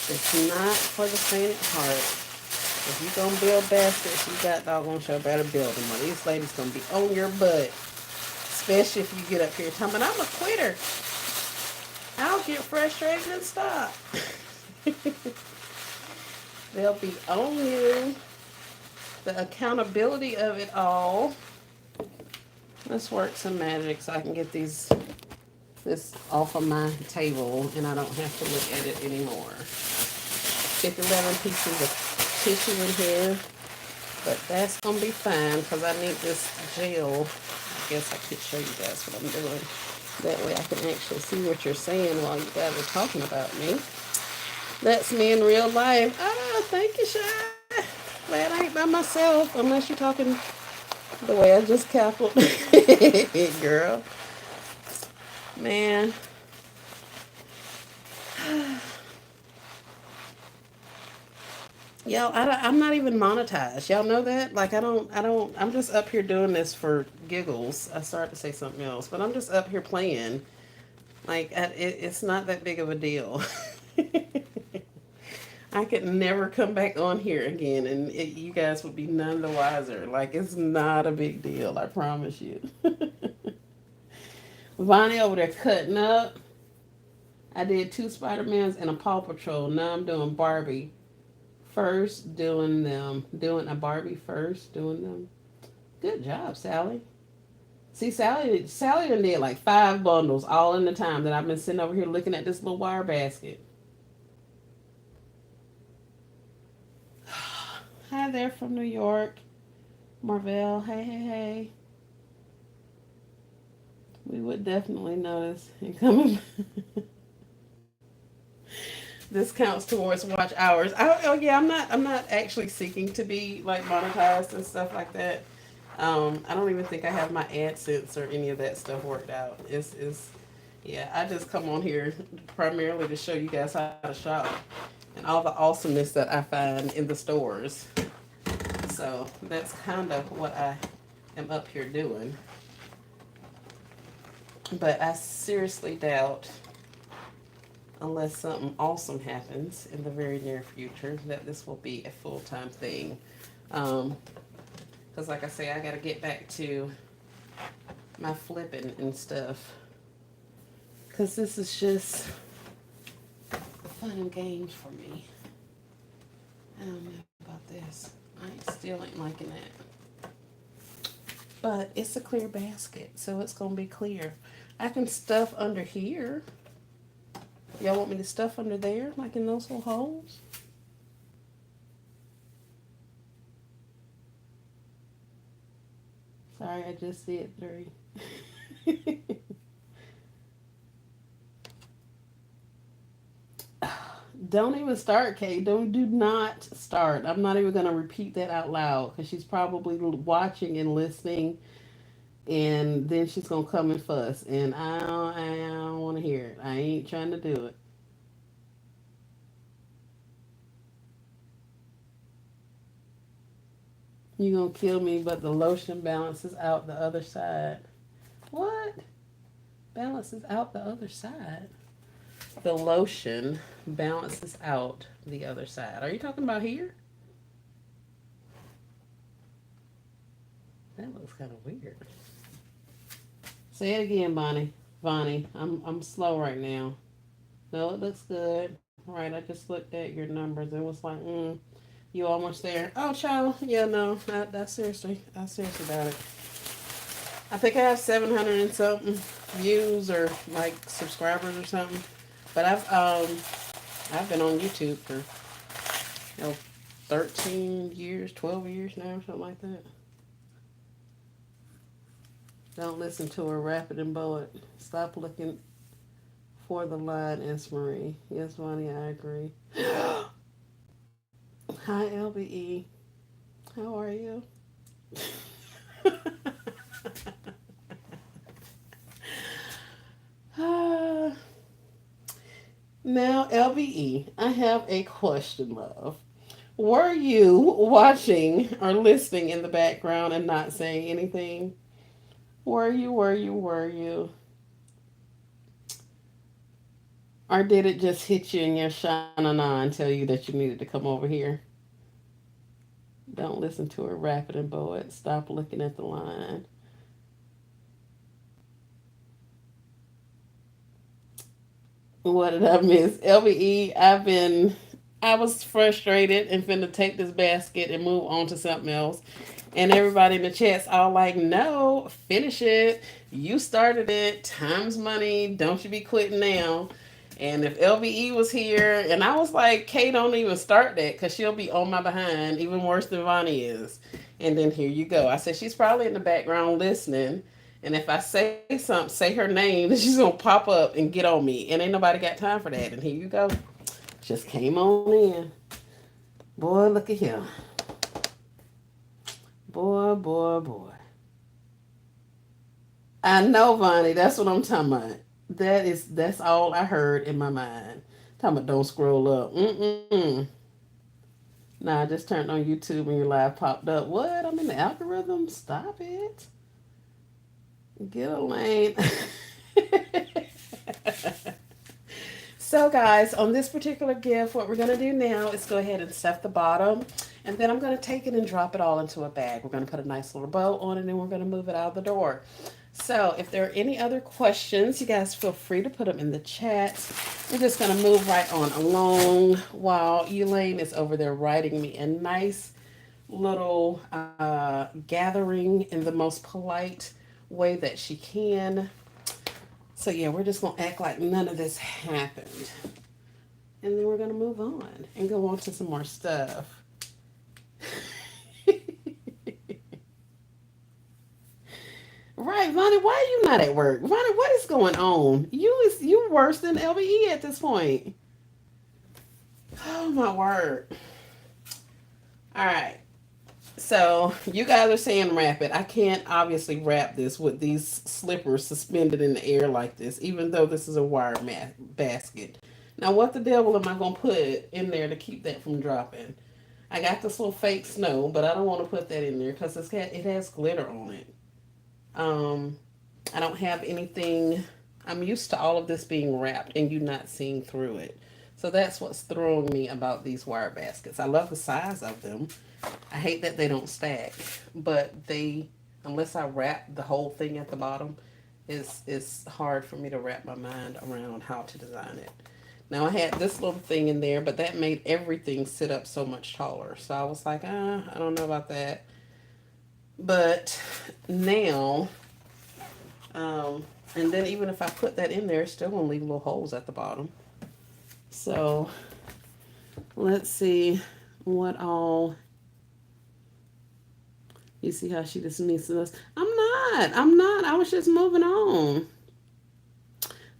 is not for the faint at heart. If you gonna build baskets, you got doggone sure better build them. Or these ladies gonna be on your butt. Especially if you get up here talking, I'm a quitter. I'll get frustrated and stop. They'll be on you. The accountability of it all. Let's work some magic so I can get this off of my table and I don't have to look at it anymore. 11 pieces of tissue in here, but that's gonna be fine because I need this gel. I guess I could show you guys what I'm doing. That way I can actually see what you're saying while you guys are talking about me. That's me in real life. Oh, thank you, Shy. Glad I ain't by myself unless you're talking the way I just cackled. Girl. Man. Y'all, I'm not even monetized. Y'all know that? Like, I'm just up here doing this for giggles. I started to say something else, but I'm just up here playing. Like, it's not that big of a deal. I could never come back on here again, and you guys would be none the wiser. Like, it's not a big deal, I promise you. Vonnie over there cutting up. I did 2 Spider-Mans and a Paw Patrol. Now I'm doing Barbie. First, doing a Barbie first, doing them. Good job, Sally. See, Sally done did like 5 bundles all in the time that I've been sitting over here looking at this little wire basket. Hi there from New York. Marvell, hey, hey, hey. We would definitely notice. And coming, this counts towards watch hours. Oh yeah, I'm not actually seeking to be like monetized and stuff like that. I don't even think I have my AdSense or any of that stuff worked out. Yeah, I just come on here primarily to show you guys how to shop and all the awesomeness that I find in the stores. So that's kind of what I am up here doing. But I seriously doubt, unless something awesome happens in the very near future, that this will be a full-time thing. Because like I say, I got to get back to my flipping and stuff. Because this is just fun and games for me. I don't know about this. I still ain't liking that. But it's a clear basket, so it's going to be clear. I can stuff under here. Y'all want me to stuff under there, like in those little holes? Sorry, I just see it through. Don't even start, Kate. Do not start. I'm not even gonna repeat that out loud because she's probably watching and listening, and then she's gonna come and fuss, and I don't want to hear it. I ain't trying to do it. You gonna kill me, but the lotion balances out the other side. What? Balances out the other side. The lotion balances out the other side. Are you talking about here? That looks kind of weird. Say it again, Bonnie. Bonnie, I'm slow right now. No, it looks good. Right, I just looked at your numbers and was like, you almost there. Oh, child. Yeah, no, I seriously doubt it. I think I have 700 and something views or like subscribers or something. But I've been on YouTube for 13 years, 12 years now, something like that. Don't listen to her rapid and bullet. Stop looking for the line, S. Marie. Yes, Bonnie, I agree. Hi, LBE. How are you? Now, LBE, I have a question, love. Were you watching or listening in the background and not saying anything? Were you? Or did it just hit you in your shana and tell you that you needed to come over here? Don't listen to her rapid and poet. Stop looking at the line. What did I miss? LBE, I was frustrated and finna take this basket and move on to something else. And everybody in the chat's all like, no, finish it. You started it. Time's money. Don't you be quitting now. And if LBE was here, and I was like, Kay, don't even start that because she'll be on my behind, even worse than Vonnie is. And then here you go. I said, she's probably in the background listening. And if I say something, say her name, then she's going to pop up and get on me. And ain't nobody got time for that. And here you go. Just came on in. Boy, look at him. Boy. I know, Vonnie. That's what I'm talking about. That's all I heard in my mind. Talking about don't scroll up. Mm-mm. Nah, I just turned on YouTube and your live popped up. What? I'm in the algorithm? Stop it. Get a lane. So, guys, on this particular gift, what we're going to do now is go ahead and stuff the bottom. And then I'm going to take it and drop it all into a bag. We're going to put a nice little bow on it and we're going to move it out the door. So if there are any other questions, you guys feel free to put them in the chat. We're just going to move right on along while Elaine is over there writing me a nice little gathering in the most polite way that she can. So yeah, we're just going to act like none of this happened. And then we're going to move on and go on to some more stuff. Right, right, Vonnie, why are you not at work? Vonnie, what is going on? You worse than LBE at this point. Oh my word. All right. So you guys are saying wrap it. I can't obviously wrap this with these slippers suspended in the air like this, even though this is a wire basket. Now, what the devil am I gonna put in there to keep that from dropping? I got this little fake snow, but I don't want to put that in there because it has glitter on it. Um, I don't have anything. I'm used to all of this being wrapped and you not seeing through it. So that's what's throwing me about these wire baskets. I love the size of them. I hate that they don't stack, but unless I wrap the whole thing at the bottom, it's hard for me to wrap my mind around how to design it. Now I had this little thing in there, but that made everything sit up so much taller. So I was like, I don't know about that. But now, and then even if I put that in there, it's still gonna leave little holes at the bottom. So let's see what all. You see how she dismisses us? I'm not. I was just moving on.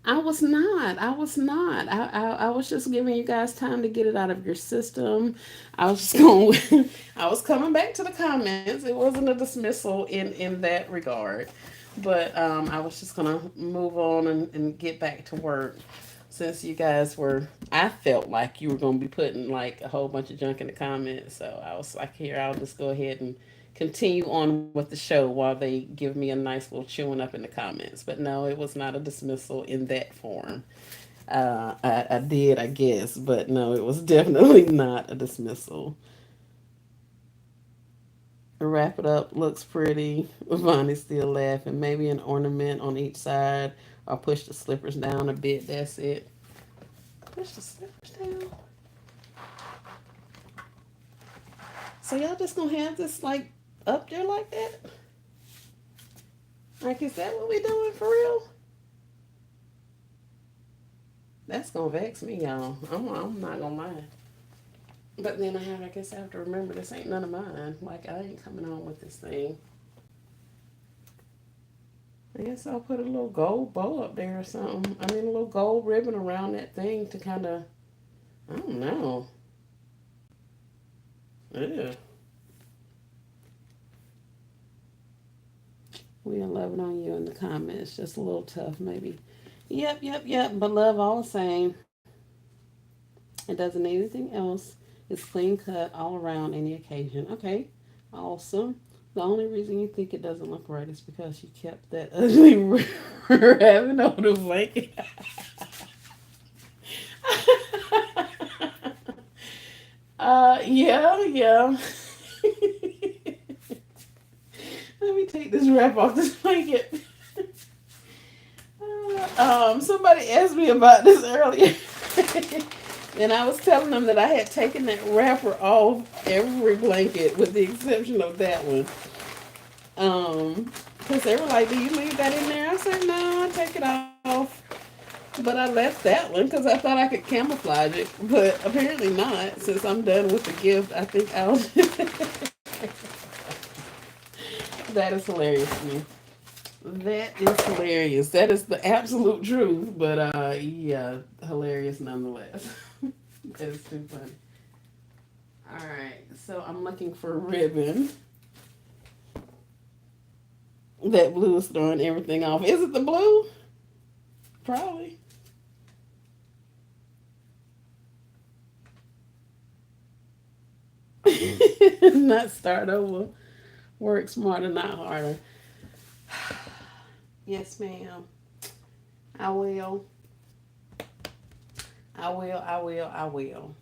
I was not. I was not. I was just giving you guys time to get it out of your system. I was just going. I was coming back to the comments. It wasn't a dismissal in that regard, but I was just gonna move on and get back to work since you guys were. I felt like you were gonna be putting like a whole bunch of junk in the comments, so I was like, here, I'll just go ahead and continue on with the show while they give me a nice little chewing up in the comments. But no, it was not a dismissal in that form. I did, I guess, but no, it was definitely not a dismissal. Wrap it up, looks pretty. Vonnie's still laughing. Maybe an ornament on each side. I'll push the slippers down a bit. That's it. Push the slippers down. So y'all just gonna have this like up there like that? Like, is that what we doing for real? That's gonna vex me, y'all. I'm not gonna lie. But then I guess I have to remember this ain't none of mine. Like, I ain't coming on with this thing. I guess I'll put a little gold bow up there or something. I mean, a little gold ribbon around that thing to kind of, I don't know. Yeah. We are loving on you in the comments. Just a little tough, maybe. Yep. But love all the same. It doesn't need anything else. It's clean cut all around any occasion. Okay. Awesome. The only reason you think it doesn't look right is because you kept that ugly rabbit on the blanket. Yeah. Let me take this wrap off this blanket. Somebody asked me about this earlier. And I was telling them that I had taken that wrapper off every blanket with the exception of that one. Because they were like, do you leave that in there? I said, no, I take it off. But I left that one because I thought I could camouflage it. But apparently not. Since I'm done with the gift, I think I'll. That is hilarious to me. That is hilarious. That is the absolute truth. But yeah, hilarious nonetheless. That is too funny. Alright, so I'm looking for a ribbon. That blue is throwing everything off. Is it the blue? Probably. Not start over. Work smarter, not harder. Yes, ma'am. I will. I will.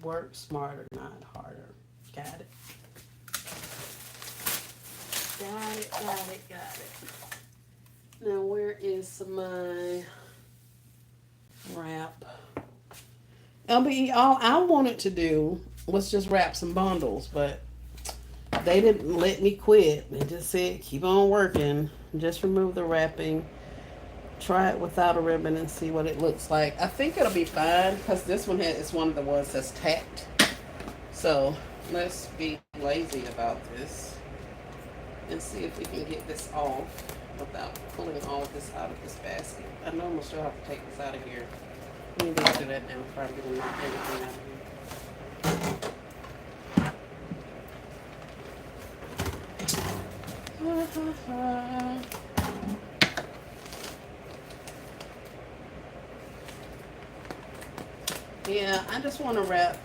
Work smarter, not harder. Got it. Got it. Now, where is my wrap? LBE, all I wanted to do was just wrap some bundles, but they didn't let me quit. They just said, keep on working. Just remove the wrapping. Try it without a ribbon and see what it looks like. I think it'll be fine because this one is one of the ones that's tacked. So let's be lazy about this. and see if we can get this off without pulling all of this out of this basket. I know I'm gonna still have to take this out of here. Let me just do that now before I get everything out of here. Yeah, I just want to wrap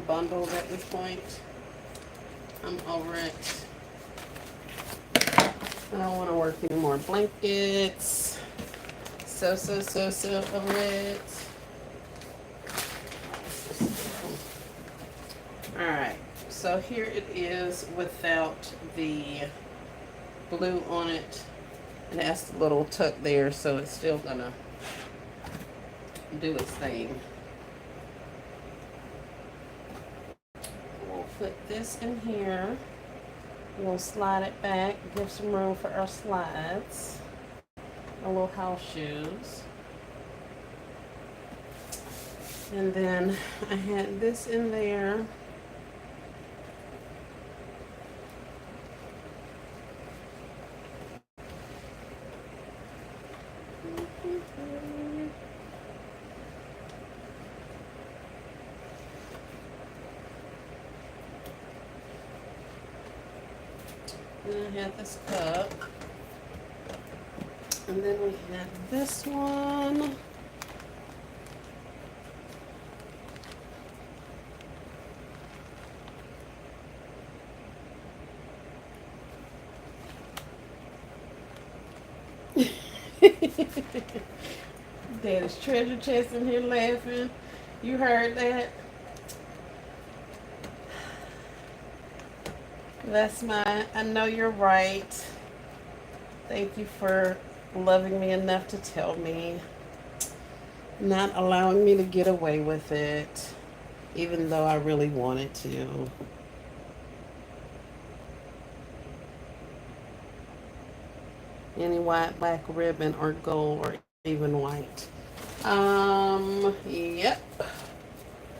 bundles at this point. I'm over it. I don't want to work any more blankets. So over it. Alright, so here it is without the blue on it. It has the little tuck there, so it's still gonna do its thing. We'll put this in here. We'll slide it back, give some room for our slides, our little house shoes. And then I had this in there. And I had this cup. And then we had this one. Daddy's treasure chest in here laughing. You heard that? That's mine. I know you're right. Thank you for loving me enough to tell me. Not allowing me to get away with it, even though I really wanted to. Any white, black ribbon, or gold, or even white? Yep.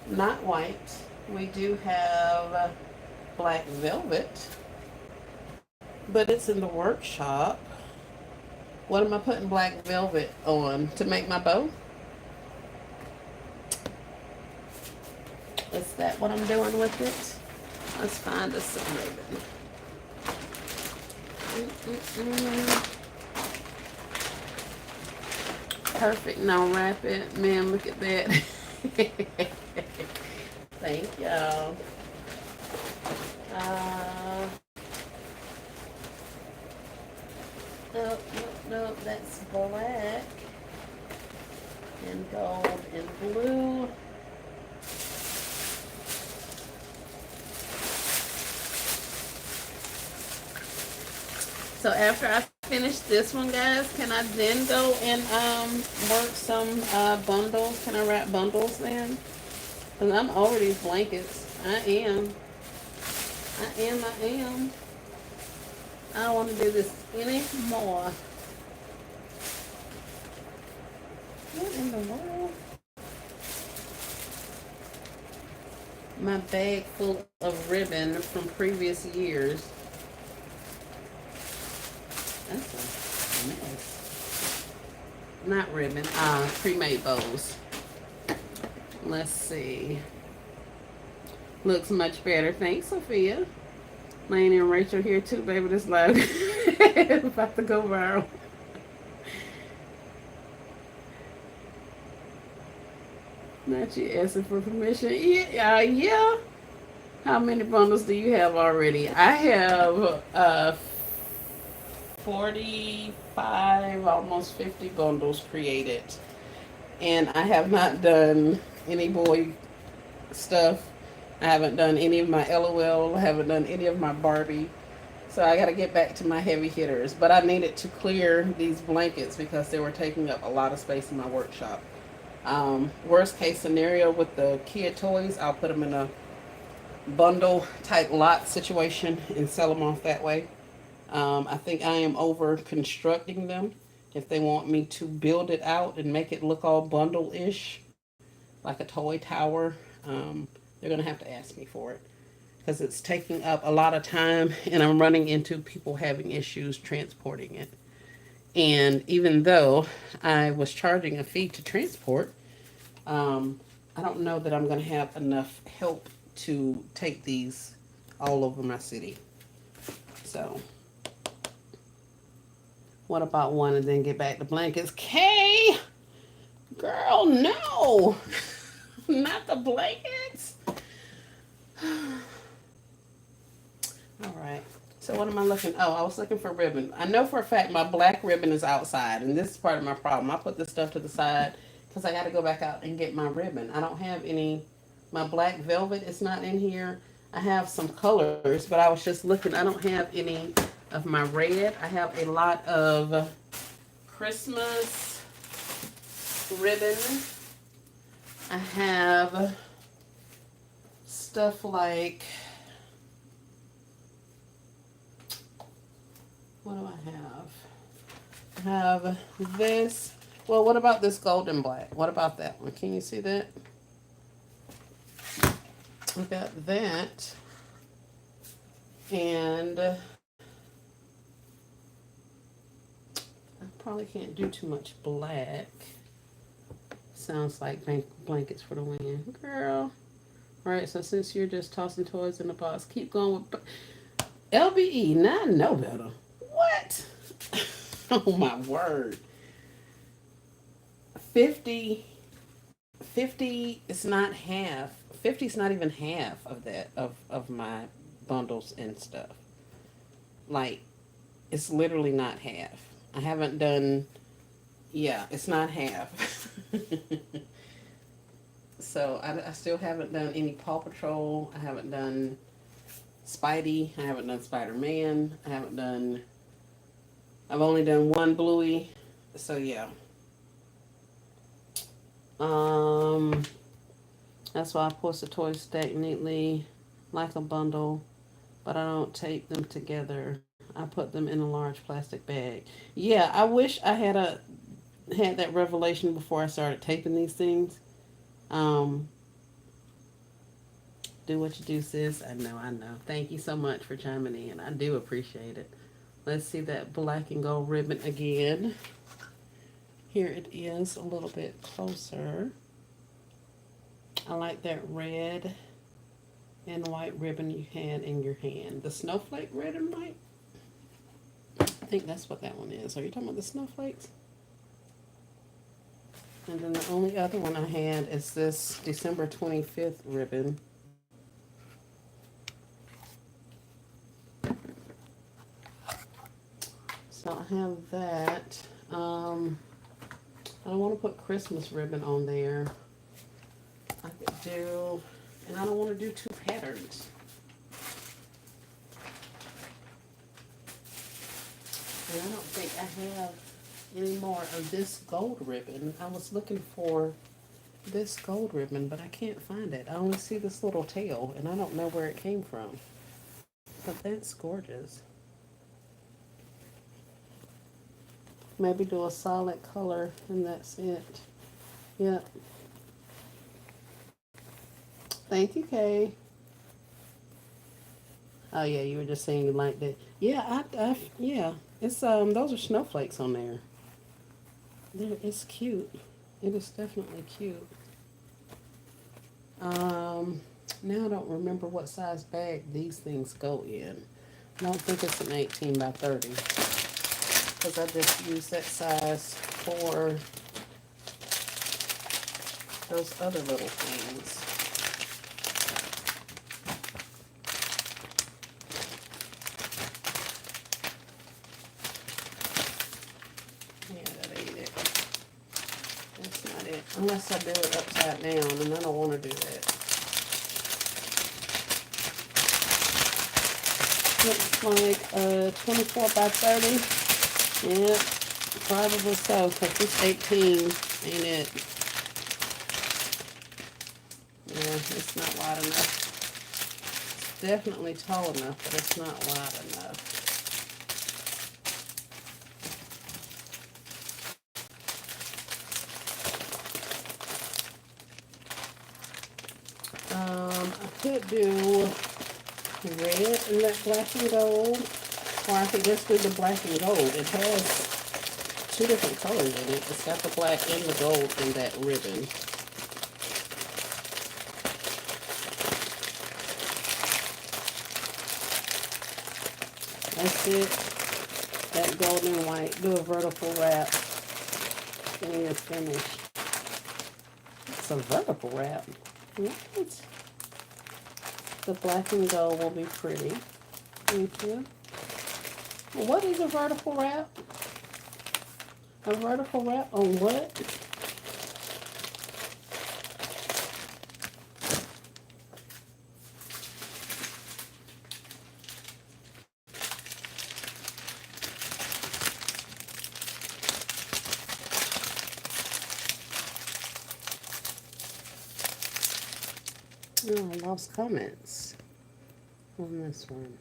Not white. We do have black velvet, but it's in the workshop. What am I putting black velvet on? To make my bow? Is that what I'm doing with it? Let's find us some ribbon. Perfect. Now wrap it. Man, look at that. Thank y'all. No, that's black and gold and blue. So after I finish this one, guys, can I then go and work some bundles? Can I wrap bundles then? Because I'm over these blankets. I am. I don't want to do this anymore. What in the world? My bag full of ribbon from previous years. That's a mess. Not ribbon, pre-made bows. Let's see. Looks much better. Thanks, Sophia. Lane and Rachel here too, baby. This live about to go viral. Not you asking for permission. Yeah. How many bundles do you have already? I have 45, almost 50 bundles created. And I have not done any boy stuff. I haven't done any of my LOL. I haven't done any of my Barbie. So I got to get back to my heavy hitters. But I needed to clear these blankets because they were taking up a lot of space in my workshop. Worst case scenario with the kid toys, I'll put them in a bundle type lot situation and sell them off that way. I think I am over constructing them. If they want me to build it out and make it look all bundle-ish, like a toy tower, they're going to have to ask me for it. because it's taking up a lot of time and I'm running into people having issues transporting it. And even though I was charging a fee to transport, um, I don't know that I'm going to have enough help to take these all over my city. So, what about one and then get back to blankets? Kay! Girl, no! Not the blankets! All right. So what am I looking? Oh, I was looking for ribbon. I know for a fact my black ribbon is outside, and this is part of my problem. I put this stuff to the side because I got to go back out and get my ribbon. I don't have any. My black velvet is not in here. I have some colors, but I was just looking. I don't have any of my red. I have a lot of Christmas ribbon. I have stuff like, what do I have? I have this. Well, what about this golden black? What about that one? Can you see that? I got that. And I probably can't do too much black. Sounds like blankets for the win. Girl. All right, so since you're just tossing toys in the box, keep going with LBE. Now I know better. What? Oh my word. 50 is not half. 50 is not even half of that of my bundles and stuff. Like, it's literally not half. I haven't done, yeah, it's not half. So I still haven't done any Paw Patrol. I haven't done Spidey. I haven't done Spider-Man. I've only done one Bluey. So yeah. That's why I post the toys stacked neatly like a bundle, but I don't tape them together. I put them in a large plastic bag. Yeah, I wish I had that revelation before I started taping these things. Um, do what you do, sis. I know, I know. Thank you so much for chiming in. I do appreciate it. Let's see that black and gold ribbon again. Here it is a little bit closer. I like that red and white ribbon you had in your hand. The snowflake red and white? I think that's what that one is. Are you talking about the snowflakes? And then the only other one I had is this December 25th ribbon. So I have that. I don't want to put Christmas ribbon on there. I could do, and I don't want to do two patterns. And I don't think I have any more of this gold ribbon. I was looking for this gold ribbon, but I can't find it. I only see this little tail, and I don't know where it came from. But that's gorgeous. Maybe do a solid color, and that's it. Yep. Thank you, Kay. Oh yeah, you were just saying you liked it. Yeah, yeah. It's those are snowflakes on there. It's cute. It is definitely cute. Now I don't remember what size bag these things go in. I don't think it's an 18 by 30 because I just use that size for those other little things. Unless I do it upside down, and I don't want to do that. Looks like 24 by 30. Yep, probably so, because this 18 ain't it. Yeah, it's not wide enough. It's definitely tall enough, but it's not wide enough. I could do red and that black and gold. Or I could just do the black and gold. It has two different colors in it. It's got the black and the gold in that ribbon. That's it. That gold and white. Do a vertical wrap when you're finished. It's a vertical wrap. What? The black and gold will be pretty. Thank you. What is a vertical wrap? A vertical wrap on what? Oh, I lost comments on this one.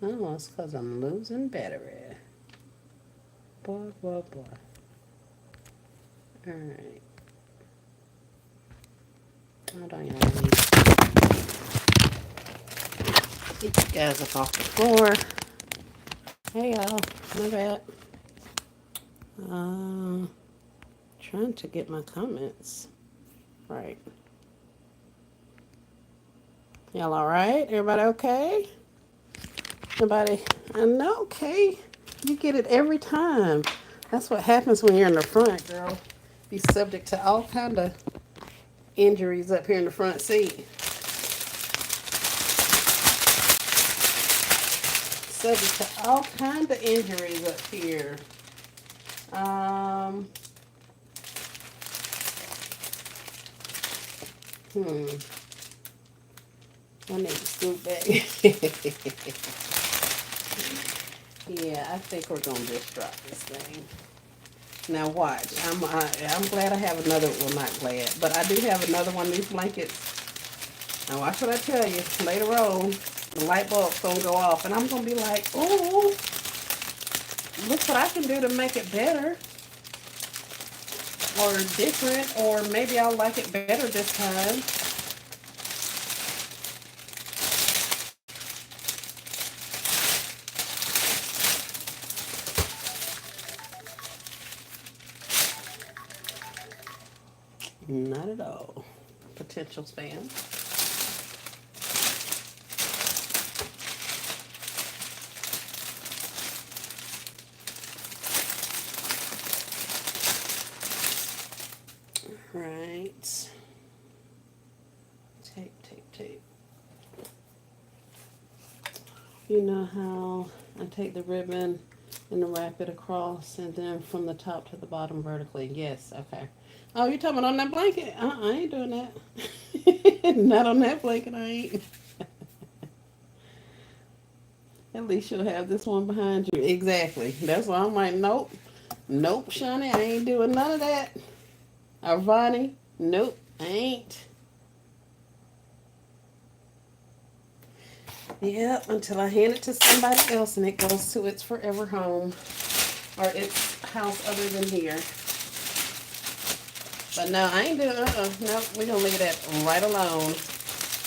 Oh, it's because I'm losing battery. Boy, boy, boy. Alright. Hold on, y'all. Get you guys up off the floor. Hey, y'all. My bad. Trying to get my comments right. Y'all alright? Everybody okay? Everybody, I know, okay. You get it every time. That's what happens when you're in the front, girl. Be subject to all kind of injuries up here in the front seat. Subject to all kind of injuries up here. I need to scoot back. Yeah, I think we're gonna just drop this thing. Now watch. I'm glad I have another. Well, not glad, but I do have another one of these blankets. Now watch what I tell you. Later on, the light bulb's gonna go off, and I'm gonna be like, "Oh, look what I can do to make it better, or different, or maybe I'll like it better this time." Not at all. Potential spam. Right. Tape, tape, tape. You know how I take the ribbon and wrap it across and then from the top to the bottom vertically? Yes, okay. Oh, you talking about on that blanket? I ain't doing that. Not on that blanket, I ain't. At least you'll have this one behind you. Exactly. That's why I'm like, nope. Nope, Shani, I ain't doing none of that. Arvani, nope, I ain't. Yep, until I hand it to somebody else and it goes to its forever home. Or its house other than here. But no, I ain't doing, no, we're going to leave that right alone.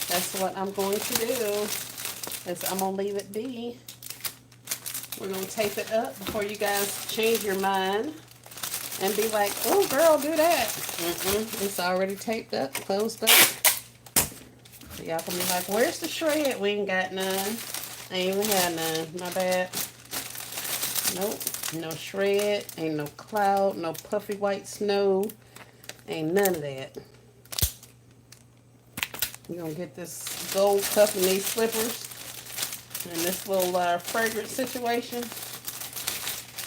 That's what I'm going to do. Is I'm going to leave it be. We're going to tape it up before you guys change your mind. And be like, oh, girl, do that. It's already taped up, closed up. So y'all can be like, where's the shred? We ain't got none. I ain't even had none. My bad. Nope. No shred. Ain't no cloud. No puffy white snow. Ain't none of that. You're going to get this gold cuff and these slippers. And this little fragrance situation.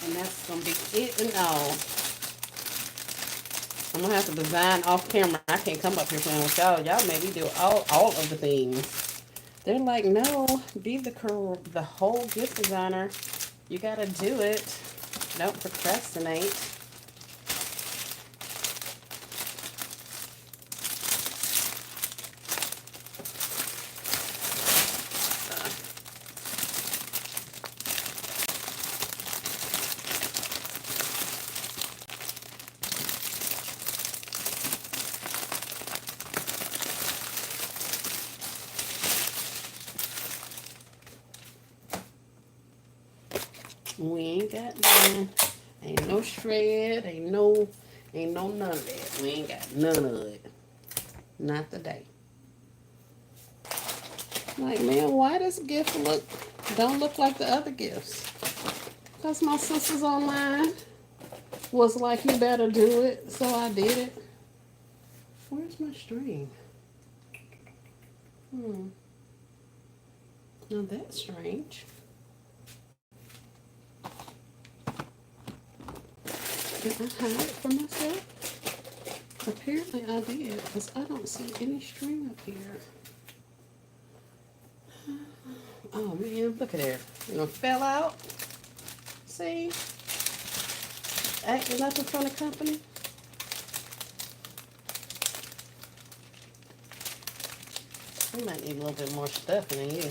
And that's going to be it and all. I'm going to have to design off camera. I can't come up here playing with y'all. Y'all maybe do all of the things. They're like, no, be the whole gift designer. You got to do it. Don't procrastinate. We ain't got none. Ain't no shred. Ain't no none of that. We ain't got none of it. Not today. Like, man, why this gift don't look like the other gifts? Because my sisters online was like, you better do it. So I did it. Where's my string? Now that's strange. Did I hide it from myself? Apparently I did, because I don't see any string up here. Oh man, look at there. It fell out. See? Acting up in front of company. We might need a little bit more stuffing in you.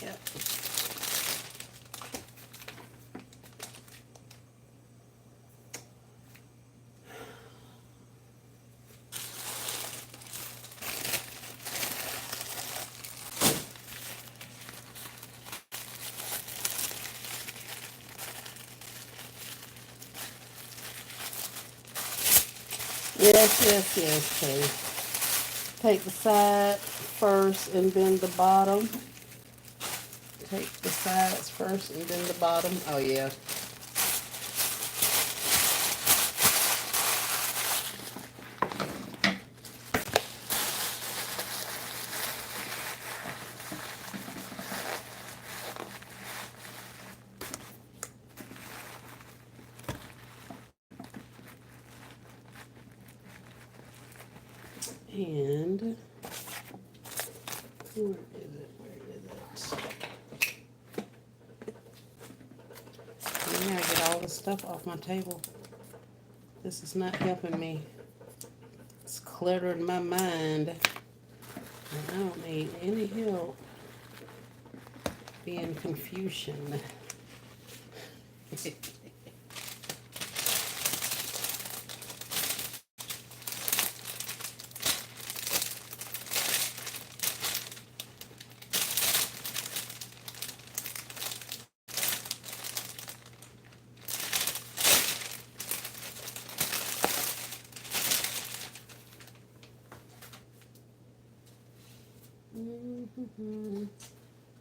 Yep. Yes, please. Take the side first and then the bottom. Take the sides first and then the bottom. Oh, yeah. And where is it? I gotta get all this stuff off my table. This is not helping me. It's cluttering my mind. And I don't need any help being confusion.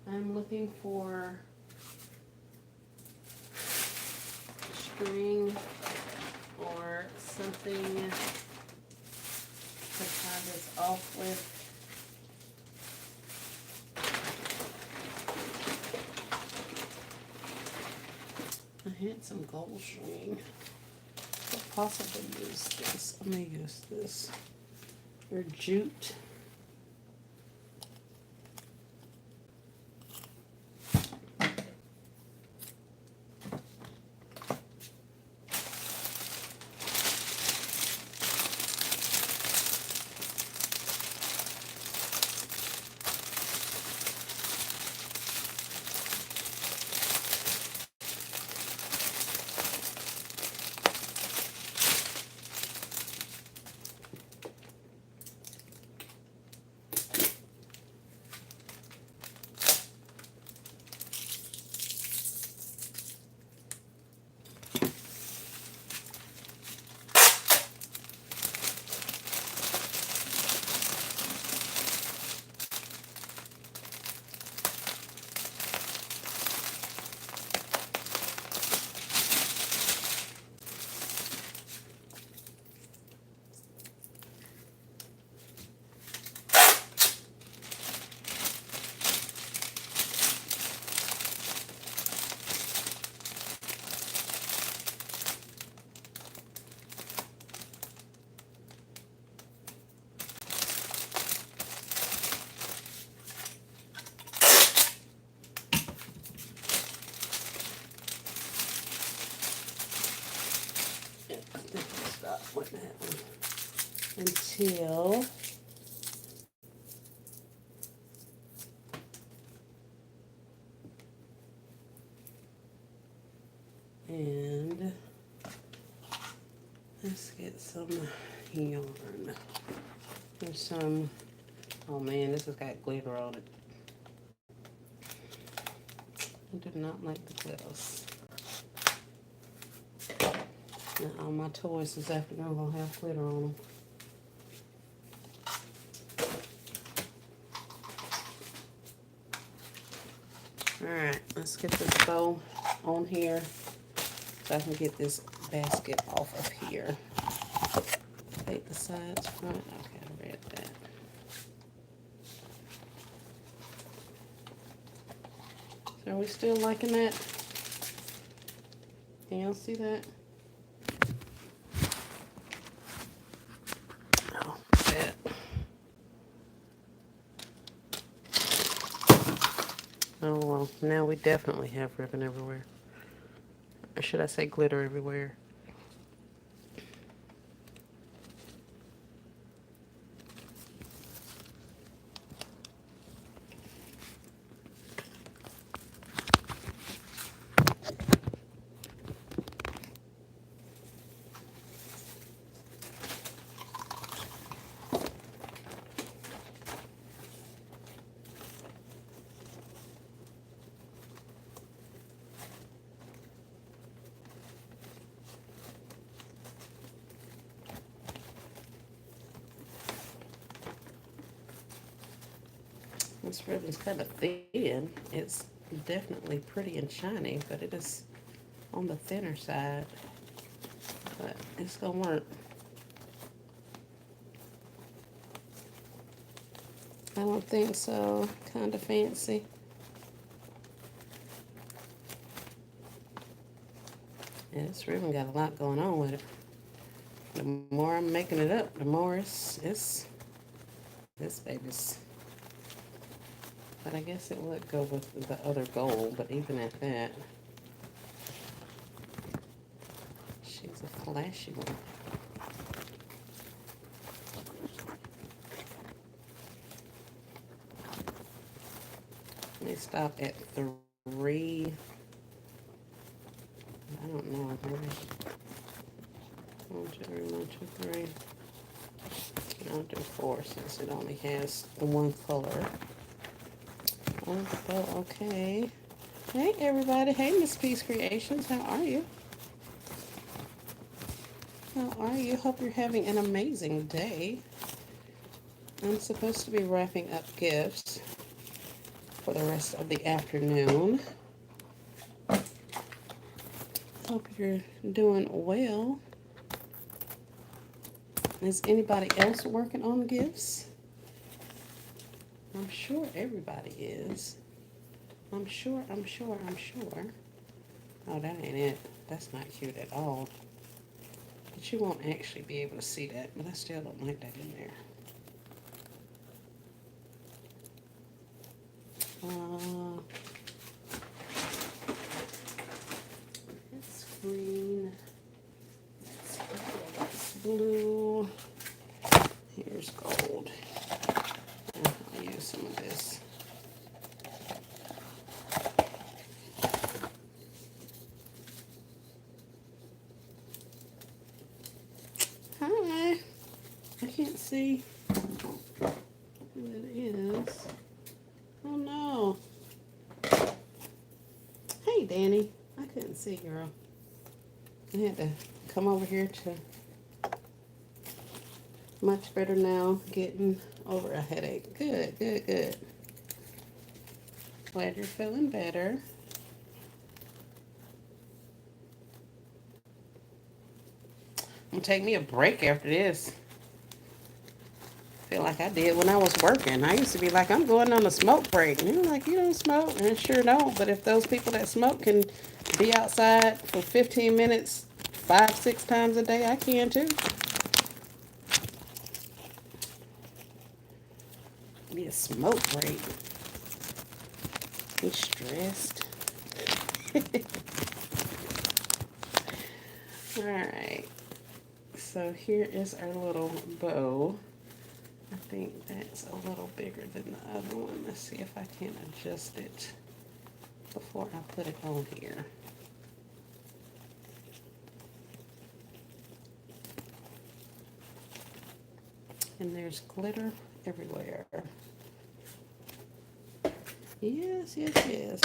I'm looking for string or something to tie this off with. I had some gold string. Could possibly use this. I'm gonna use this. Or jute. With that one until Let's get some yarn. There's some, oh man, this has got glitter on it. I do not like the glitters. Now, all my toys this afternoon will have glitter on them. Alright, let's get this bow on here so I can get this basket off of here. Take the sides, front. Okay, I read that. So are we still liking that? Can y'all see that? Oh, that. Oh well, now we definitely have ribbon everywhere. Or should I say glitter everywhere? This ribbon's kind of thin. It's definitely pretty and shiny, but it is on the thinner side. But it's gonna work. I don't think so. Kind of fancy. And this ribbon got a lot going on with it. The more I'm making it up, the more it's this baby's. But I guess it would go with the other gold, but even at that, she's a flashy one. Let me stop at 3. I don't know. Maybe 1, 2, 1, 2, 3. I'll do 4 since it only has one color. Oh, okay. Hey, everybody. Hey, Miss Peace Creations. How are you? How are you? Hope you're having an amazing day. I'm supposed to be wrapping up gifts for the rest of the afternoon. Hope you're doing well. Is anybody else working on gifts? I'm sure everybody is. I'm sure. Oh, that ain't it. That's not cute at all. But you won't actually be able to see that, but I still don't like that in there. It's green. That's blue. Here's gold. I'll use some of this. Hi. I can't see who it is. Oh no. Hey, Danny. I couldn't see, girl. I had to come over here to much better now, getting over a headache. Good, good, good. Glad you're feeling better. I'm gonna take me a break after this. Feel like I did when I was working. I used to be like, I'm going on a smoke break. And you're like, you don't smoke? And I sure don't. But if those people that smoke can be outside for 15 minutes, 5, 6 times a day, I can too. Be a smoke break. Be stressed. Alright. So here is our little bow. I think that's a little bigger than the other one. Let's see if I can adjust it before I put it on here. And there's glitter everywhere. Yes, yes, yes.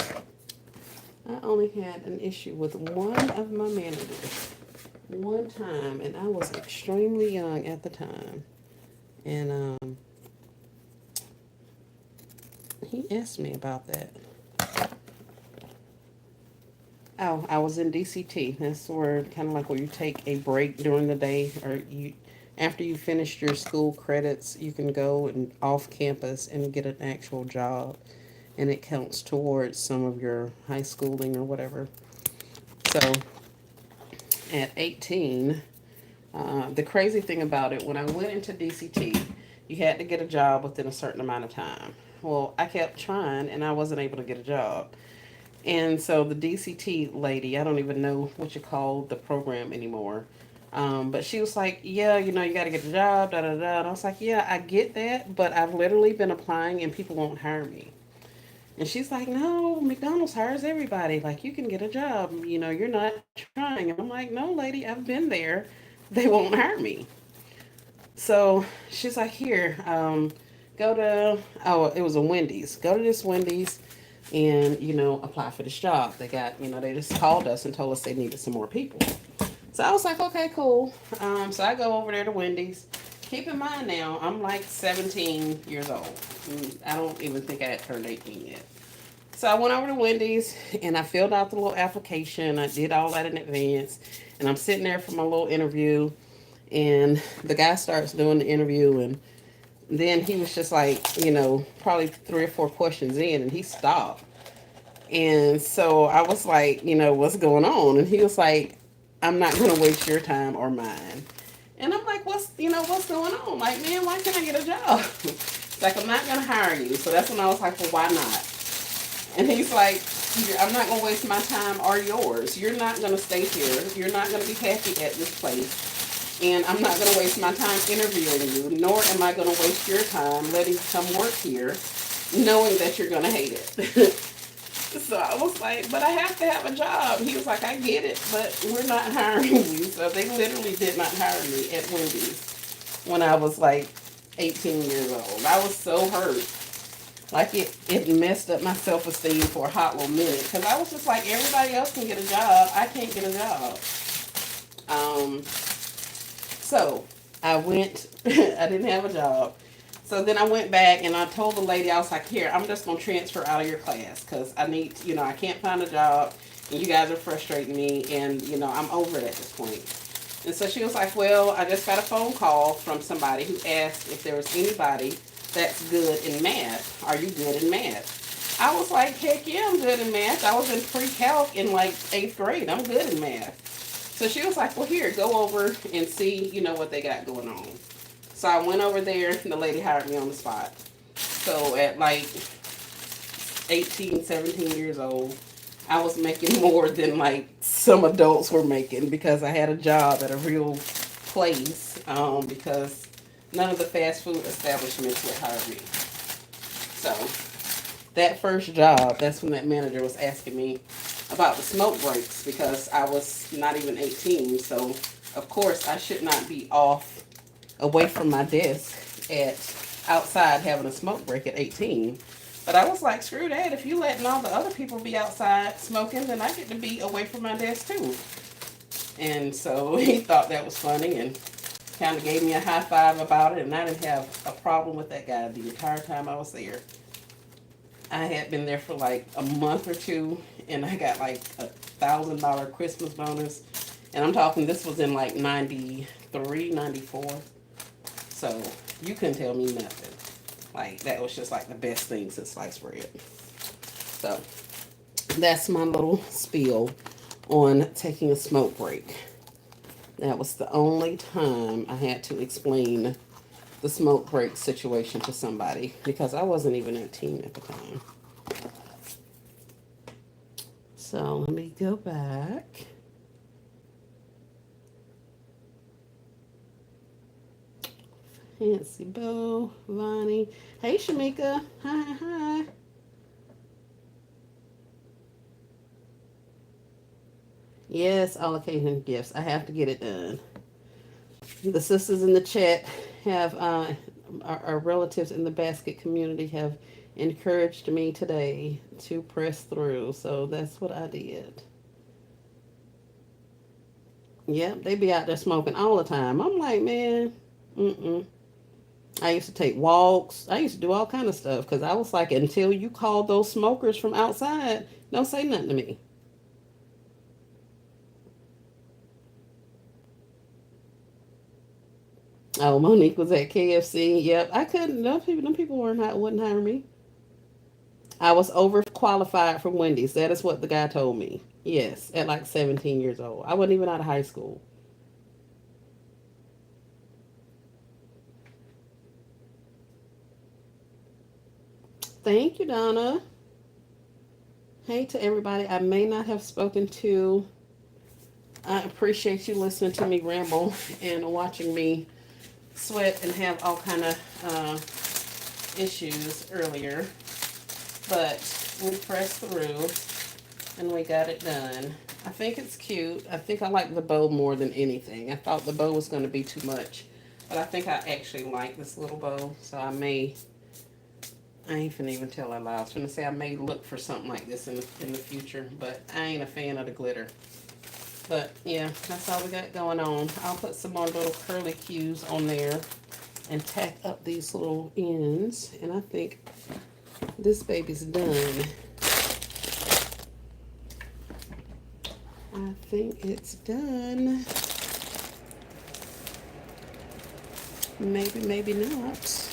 I only had an issue with one of my managers one time, and I was extremely young at the time. And he asked me about that. Oh, I was in DCT. That's where kind of like where you take a break during the day, or you after you finished your school credits, you can go and off campus and get an actual job, and it counts towards some of your high schooling or whatever. So at 18, the crazy thing about it, when I went into DCT, you had to get a job within a certain amount of time. Well, I kept trying and I wasn't able to get a job. And so the DCT lady, I don't even know what you call the program anymore. But she was like, yeah, you got to get a job, da da da. And I was like, yeah, I get that, but I've literally been applying and people won't hire me. And she's like, no, McDonald's hires everybody. Like, you can get a job. You're not trying. And I'm like, no, lady, I've been there. They won't hire me. So she's like, here, go to, oh, it was a Wendy's. Go to this Wendy's and, apply for this job. They just called us and told us they needed some more people. So I was like, okay, cool. So I go over there to Wendy's. Keep in mind now, I'm like 17 years old. I don't even think I had turned 18 yet. So I went over to Wendy's and I filled out the little application. I did all that in advance. And I'm sitting there for my little interview. And the guy starts doing the interview. And then he was just like, probably 3 or 4 questions in. And he stopped. And so I was like, what's going on? And he was like, I'm not going to waste your time or mine. And I'm like, what's going on? Like, man, why can't I get a job? It's like, I'm not going to hire you. So that's when I was like, well, why not? And he's like, I'm not going to waste my time or yours. You're not going to stay here. You're not going to be happy at this place. And I'm not going to waste my time interviewing you, nor am I going to waste your time letting you come work here, knowing that you're going to hate it. So I was like, but I have to have a job. He was like, I get it, but we're not hiring you. So they literally did not hire me at Wendy's when I was like 18 years old. I was so hurt. Like it messed up my self-esteem for a hot little minute. Because I was just like, everybody else can get a job. I can't get a job. So I went, I didn't have a job. So then I went back and I told the lady, I was like, here, I'm just going to transfer out of your class because I need, I can't find a job and you guys are frustrating me and, I'm over it at this point. And so she was like, well, I just got a phone call from somebody who asked if there was anybody that's good in math. Are you good in math? I was like, heck yeah, I'm good in math. I was in pre-calc in like 8th grade. I'm good in math. So she was like, well, here, go over and see, what they got going on. So I went over there and the lady hired me on the spot. So at like 18, 17 years old, I was making more than like some adults were making because I had a job at a real place because none of the fast food establishments would hire me. So that first job, that's when that manager was asking me about the smoke breaks because I was not even 18. So of course I should not be off away from my desk at outside having a smoke break at 18. But I was like, screw that. If you letting all the other people be outside smoking, then I get to be away from my desk too. And so he thought that was funny and kind of gave me a high five about it. And I didn't have a problem with that guy the entire time I was there. I had been there for like a month or two, and I got like $1,000 Christmas bonus. And I'm talking, this was in like 93, 94. So you couldn't tell me nothing. Like, that was just like the best thing since sliced bread. So that's my little spiel on taking a smoke break. That was the only time I had to explain the smoke break situation to somebody because I wasn't even a teen at the time. So let me go back. Fancy Bo, Vonnie. Hey, Shamika. Hi, hi. Yes, all occasion gifts. I have to get it done. The sisters in the chat have our relatives in the basket community have encouraged me today to press through. So that's what I did. Yep, they be out there smoking all the time. I'm like, man, mm-mm. I used to take walks. I used to do all kind of stuff because I was like, until you call those smokers from outside, don't say nothing to me. Oh, Monique was at KFC. Yep, I couldn't. Them people wouldn't hire me. I was overqualified for Wendy's. That is what the guy told me. Yes, at like 17 years old. I wasn't even out of high school. Thank you, Donna. Hey to everybody I may not have spoken to. I appreciate you listening to me ramble and watching me sweat and have all kind of issues earlier. But we pressed through and we got it done. I think it's cute. I think I like the bow more than anything. I thought the bow was going to be too much. But I think I actually like this little bow. So I ain't finna even tell that lie. I was finna say I may look for something like this in the future. But I ain't a fan of the glitter. But yeah, that's all we got going on. I'll put some more little curly cues on there and tack up these little ends. And I think this baby's done. I think it's done. Maybe, maybe not.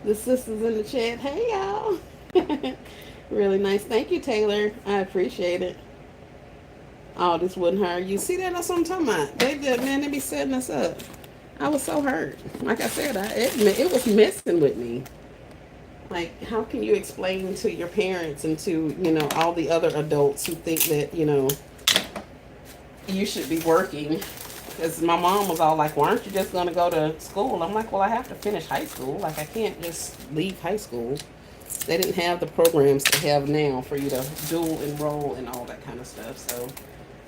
The sisters in the chat. Hey, y'all. Really nice. Thank you, Taylor. I appreciate it. Oh, this wouldn't hire you. See that? That's what I'm talking about. They did, man. They be setting us up. I was so hurt. Like I said, it was messing with me. Like, how can you explain to your parents and to, all the other adults who think that, you should be working? Because my mom was all like, why aren't you just going to go to school? I'm like, well, I have to finish high school. Like, I can't just leave high school. They didn't have the programs they have now for you to dual enroll and all that kind of stuff. So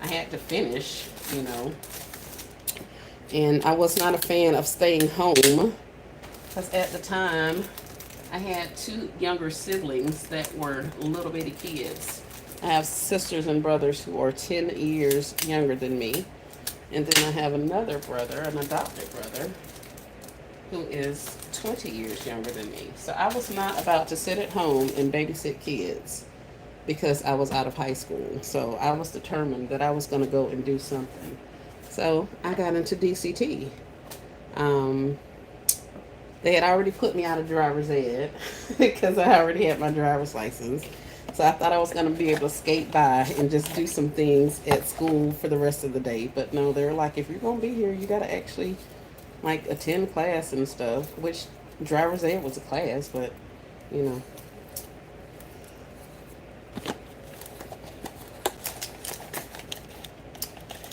I had to finish. And I was not a fan of staying home because at the time I had two younger siblings that were little bitty kids. I have sisters and brothers who are 10 years younger than me. And then I have another brother, an adopted brother, who is 20 years younger than me. So I was not about to sit at home and babysit kids because I was out of high school. So I was determined that I was going to go and do something. So I got into DCT. Um, they had already put me out of driver's ed because I already had my driver's license. So I thought I was going to be able to skate by and just do some things at school for the rest of the day. But no, they were like, if you're going to be here, you got to actually like attend class and stuff, which driver's ed was a class, but you know.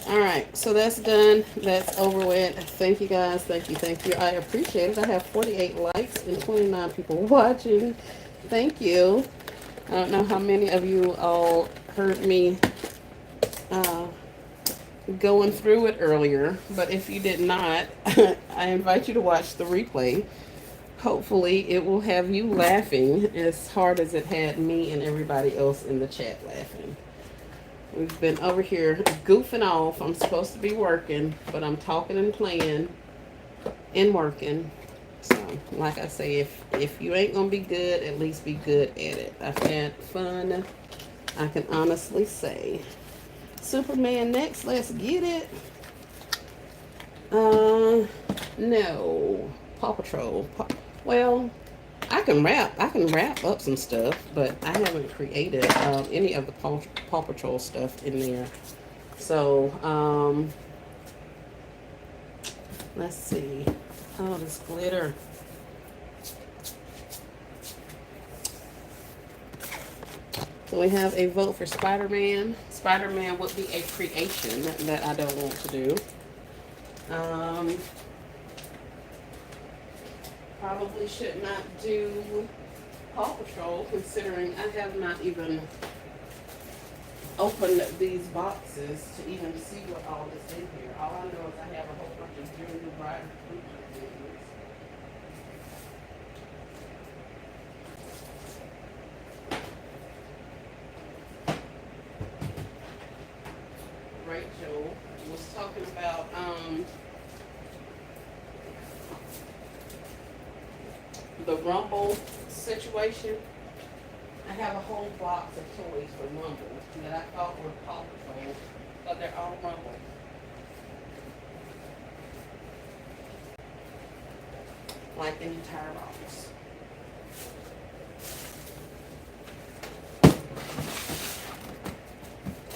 All right, so that's done. That's over with. Thank you guys. Thank you. Thank you. I appreciate it. I have 48 likes and 29 people watching. Thank you. I don't know how many of you all heard me uh, going through it earlier, but if you did not, I invite you to watch the replay. Hopefully, it will have you laughing as hard as it had me and everybody else in the chat laughing. We've been over here goofing off. I'm supposed to be working, but I'm talking and playing and working. So, like I say, if you ain't gonna be good, at least be good at it. I've had fun, I can honestly say. Superman next, let's get it. No. Paw Patrol. Well, I can wrap up some stuff, but I haven't created any of the Paw Patrol stuff in there. So, let's see. Oh, this glitter. So we have a vote for Spider-Man. Spider-Man would be a creation that I don't want to do. Um, probably should not do Paw Patrol, considering I have not even opened these boxes to even see what all is in here. All I know is I have a whole bunch of Junior Bright things. Rachel was talking about the Rumble situation. I have a whole box of toys for Rumble that I thought were Paw Patrol, but they're all Rumble. Like an entire box.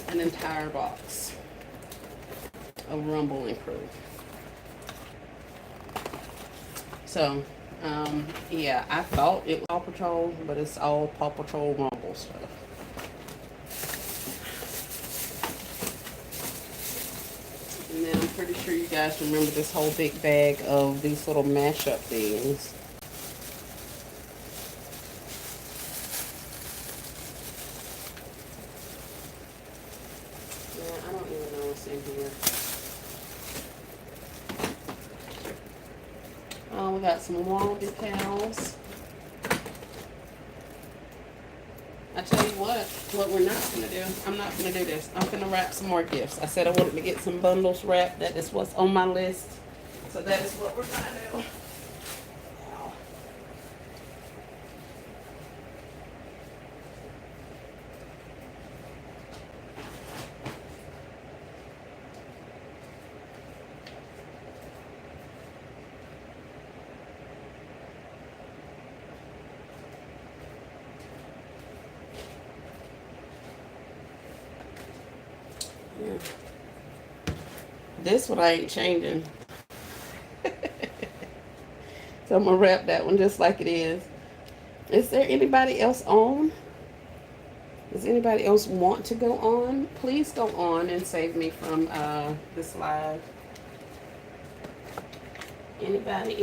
An entire box of Rumble and Crew. So, yeah, I thought it was Paw Patrol, but it's all Paw Patrol Rumble stuff. And then I'm pretty sure you guys remember this whole big bag of these little mashup things. Yeah, I don't even know what's in here. We got some wall decals. I tell you what we're not going to do. I'm not going to do this. I'm going to wrap some more gifts. I said I wanted to get some bundles wrapped. That is what's on my list. So that is what we're going to do. Yeah. This one I ain't changing. So I'm going to wrap that one just like it is. Is there anybody else on? Does anybody else want to go on? Please go on and save me from this live. Anybody?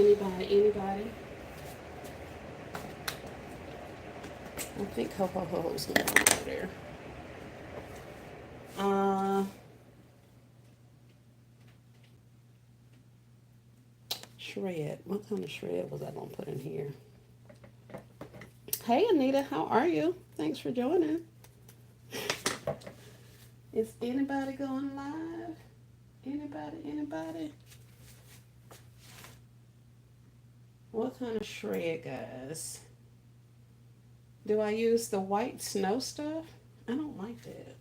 I think Ho Ho Ho's going to go over there. Shred. What kind of shred was I going to put in here? Hey, Anita. How are you? Thanks for joining. Is anybody going live? Anybody? What kind of shred, guys? Do I use the white snow stuff? I don't like that.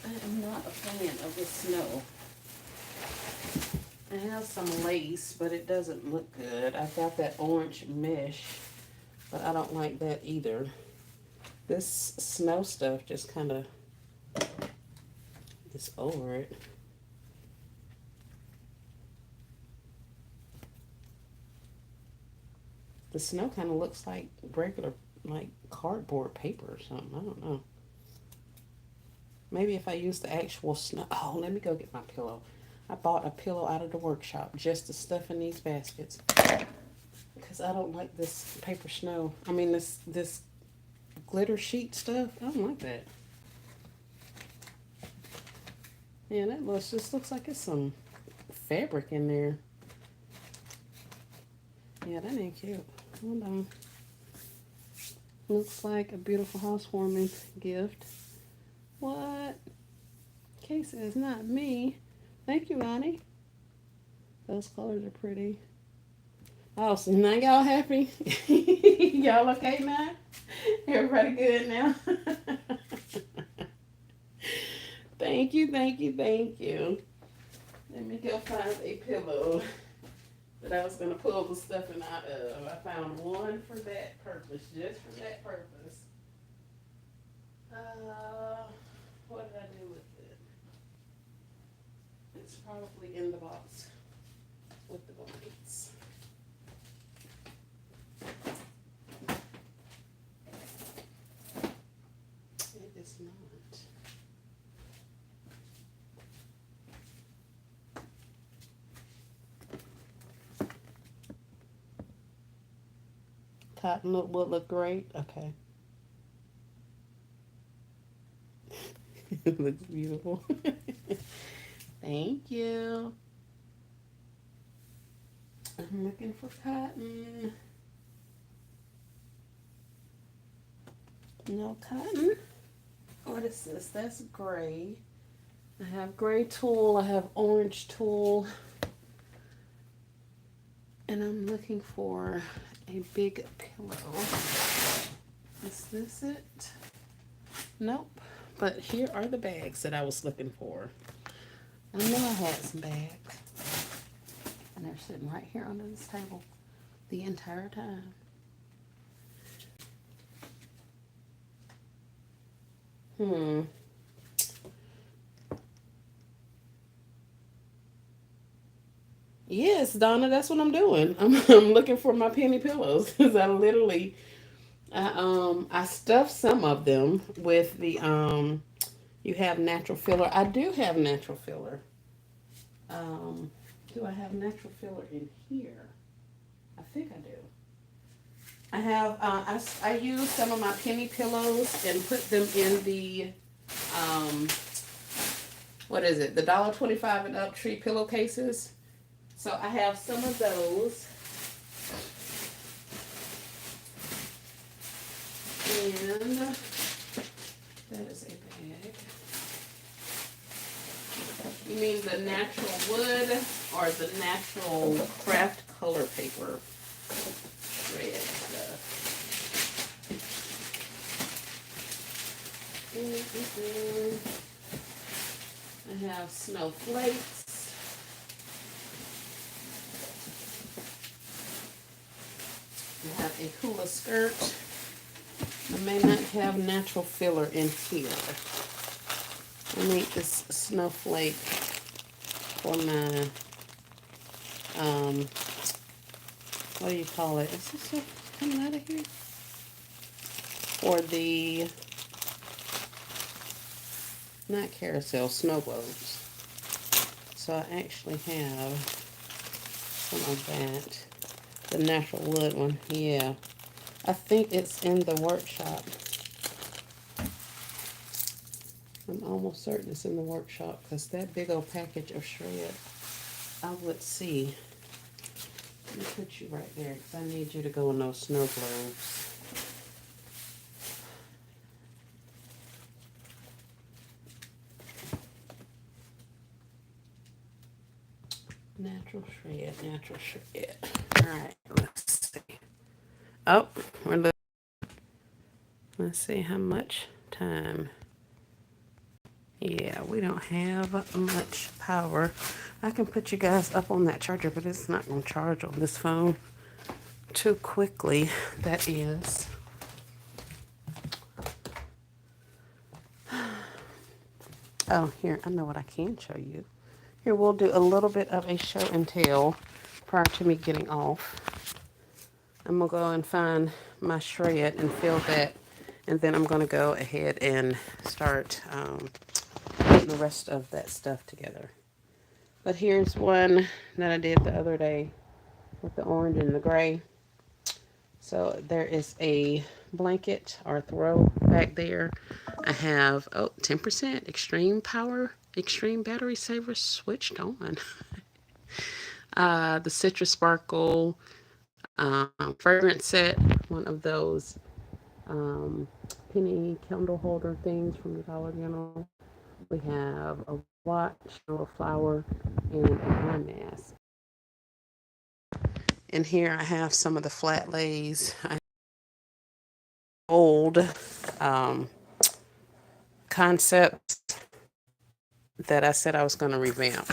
I am not a fan of the snow. I have some lace, but it doesn't look good. I've got that orange mesh, but I don't like that either. This snow stuff just kind of is over it. The snow kind of looks like regular, like cardboard paper or something. I don't know. Maybe if I use the actual snow. Oh, let me go get my pillow. I bought a pillow out of the workshop just to stuff in these baskets. Because I don't like this paper snow. I mean, this glitter sheet stuff. I don't like that. Yeah, that just looks like it's some fabric in there. Yeah, that ain't cute. Hold on. Looks like a beautiful housewarming gift. What? Kay says, not me. Thank you, Annie. Those colors are pretty. Oh, so now y'all happy? Y'all okay now? Everybody good now? Thank you. Let me go find a pillow that I was going to pull the stuffing out of. I found one for that purpose, just for that purpose. What did I do with it? It's probably in the box with the blankets. It is not. cotton would look great. Okay. It looks beautiful. Thank you. I'm looking for cotton. No cotton. What is this? That's gray. I have gray tulle. I have orange tulle. And I'm looking for a big pillow. Is this it? Nope. But here are the bags that I was looking for. I know I had some bags. And they're sitting right here under this table the entire time. Yes, Donna, that's what I'm doing. I'm looking for my penny pillows because I stuffed some of them with the you have natural filler. I do have natural filler. Um, do I have natural filler in here? I think I do. I have I use some of my penny pillows and put them in the um, what is it? The $1.25 and up tree pillowcases. So I have some of those. And that is a bag. You mean the natural wood or the natural craft color paper shred stuff? I have snowflakes. I have a hula skirt. I may not have natural filler in here. I need this snowflake for my, what do you call it? Is this stuff coming out of here? For the, not carousel, snow globes. So I actually have some of that. The natural wood one, yeah. I think it's in the workshop. I'm almost certain it's in the workshop because that big old package of shred, I would see. Let me put you right there because I need you to go in those snow globes. Natural shred, natural shred. All right, let's see. Oh, let's see how much time. Yeah, we don't have much power. I can put you guys up on that charger, but it's not going to charge on this phone too quickly. That is. Oh, here, I know what I can show you. Here, we'll do a little bit of a show and tell prior to me getting off. I'm going to go and find my shred and fill that, and then I'm going to go ahead and start getting the rest of that stuff together. But here's one that I did the other day with the orange and the gray. So there is a blanket or throw back there. I have, 10% extreme power, extreme battery saver switched on. The citrus sparkle fragrance set, one of those penny candle holder things from the Dollar General. We have a watch, a flower, and an eye mask. And here I have some of the flat lays. I have old concepts that I said I was going to revamp.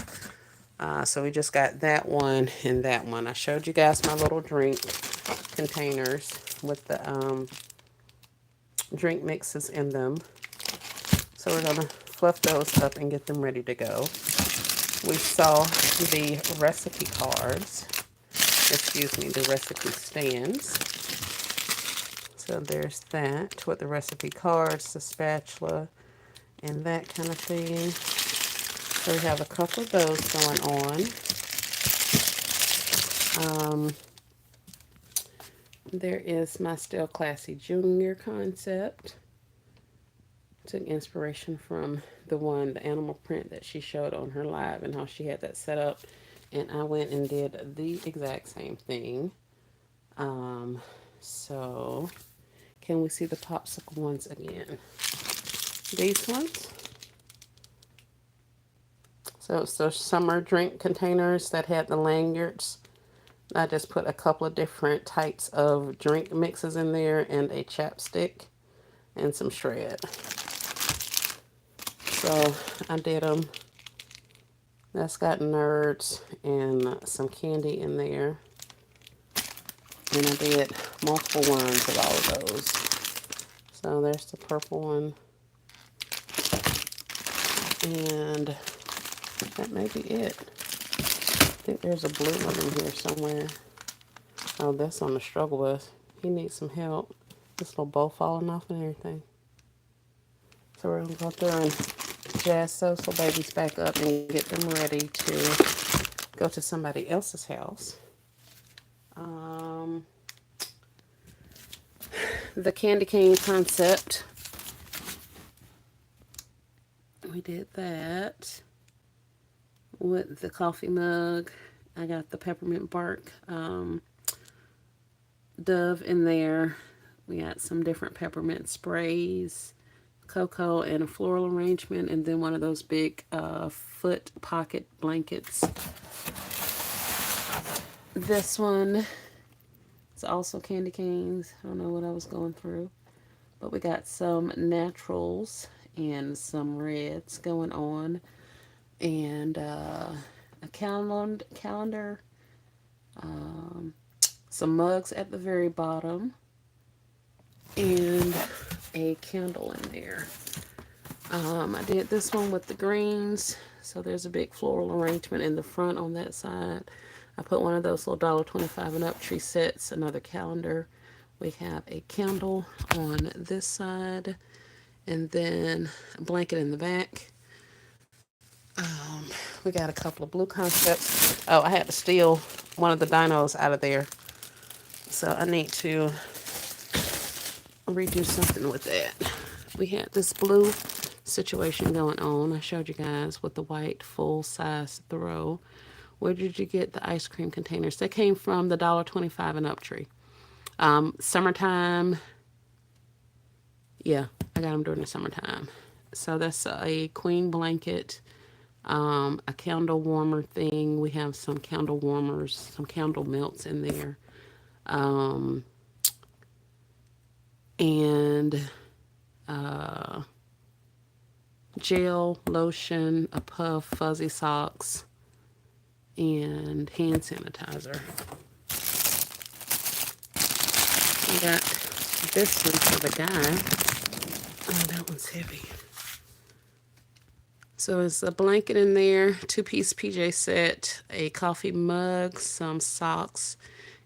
So we just got that one and that one. I showed you guys my little drink containers with the drink mixes in them. So we're going to fluff those up and get them ready to go. We saw the recipe cards. Excuse me, the recipe stands. So there's that with the recipe cards, the spatula, and that kind of thing. So we have a couple of those going on. There is my Still Classy Junior concept. Took inspiration from the animal print that she showed on her live and how she had that set up. And I went and did the exact same thing. Um, so can we see the popsicle ones again? These ones. So it's those summer drink containers that had the lanyards. I just put a couple of different types of drink mixes in there and a chapstick and some shred. So I did them. That's got nerds and some candy in there. And I did multiple ones of all of those. So there's the purple one. And that may be it. I think there's a blue one in here somewhere. Oh, that's on the struggle bus. He needs some help. This little bow falling off and everything. So we're going to go through and jazz those little babies back up and get them ready to go to somebody else's house. The candy cane concept. We did that with the coffee mug. I got the peppermint bark dove in there. We got some different peppermint sprays, cocoa, and a floral arrangement, and then one of those big foot pocket blankets. This one is also candy canes. I don't know what I was going through, but we got some naturals and some reds going on, and a calendar, some mugs at the very bottom, and a candle in there. I did this one with the greens, so there's a big floral arrangement in the front on that side. I put one of those little $1.25 and up tree sets, another calendar. We have a candle on this side, and then a blanket in the back. We got a couple of blue concepts. Oh, I had to steal one of the dinos out of there, so I need to redo something with that. We had this blue situation going on. I showed you guys with the white full-size throw. Where did you get the ice cream containers? They came from the $1.25 and up tree. Summertime. Yeah, I got them during the summertime. So that's a queen blanket, a candle warmer thing. We have some candle warmers, some candle melts in there. And gel, lotion, a puff, fuzzy socks, and hand sanitizer. I got this one for the guy. Oh, that one's heavy. So it's a blanket in there, 2-piece PJ set, a coffee mug, some socks,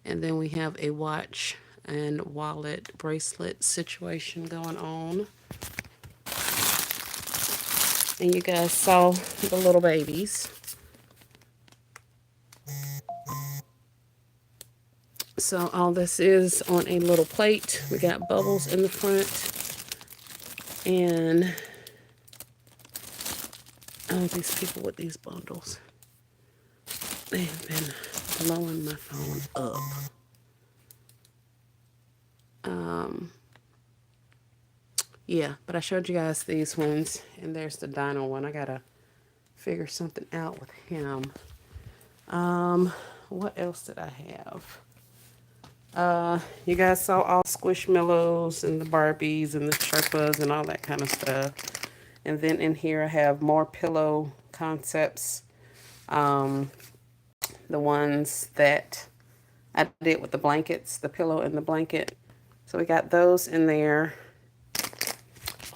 and then we have a watch and wallet bracelet situation going on. And you guys saw the little babies. So all this is on a little plate. We got bubbles in the front. And oh, these people with these bundles. They have been blowing my phone up. Yeah, but I showed you guys these ones, and there's the dino one. I gotta figure something out with him. What else did I have? You guys saw all Squishmallows and the Barbies and the Sherpas and all that kind of stuff. And then in here I have more pillow concepts. The ones that I did with the blankets, the pillow and the blanket. So we got those in there.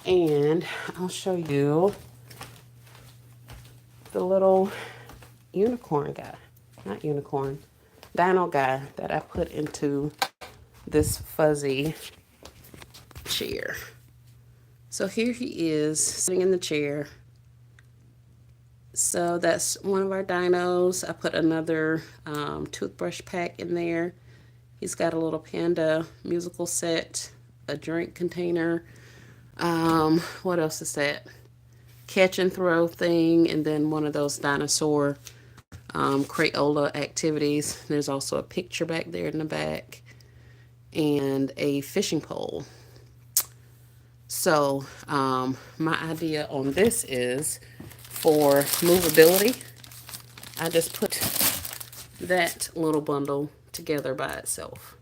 And I'll show you the little unicorn guy. Not unicorn. Dino guy that I put into this fuzzy chair. So here he is sitting in the chair. So that's one of our dinos. I put another toothbrush pack in there. He's got a little panda musical set, a drink container. What else is that? Catch and throw thing, and then one of those dinosaur Crayola activities. There's also a picture back there in the back, and a fishing pole. So, my idea on this is for movability. I just put that little bundle together by itself.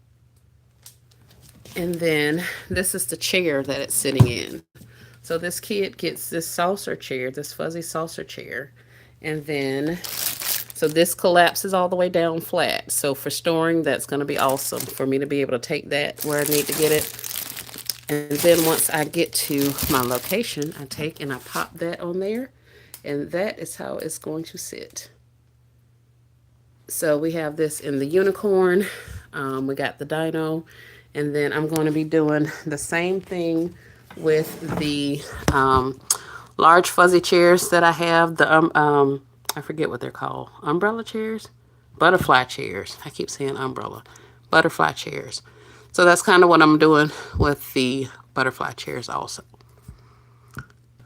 And then this is the chair that it's sitting in. So this kid gets this saucer chair, this fuzzy saucer chair. And then, so this collapses all the way down flat. So for storing, that's going to be awesome for me to be able to take that where I need to get it. And then once I get to my location, I take and I pop that on there. And that is how it's going to sit. So we have this in the unicorn. We got the dino. And then I'm going to be doing the same thing with the large fuzzy chairs that I have. I forget what they're called. Umbrella chairs? Butterfly chairs. I keep saying umbrella. Butterfly chairs. So that's kind of what I'm doing with the butterfly chairs also.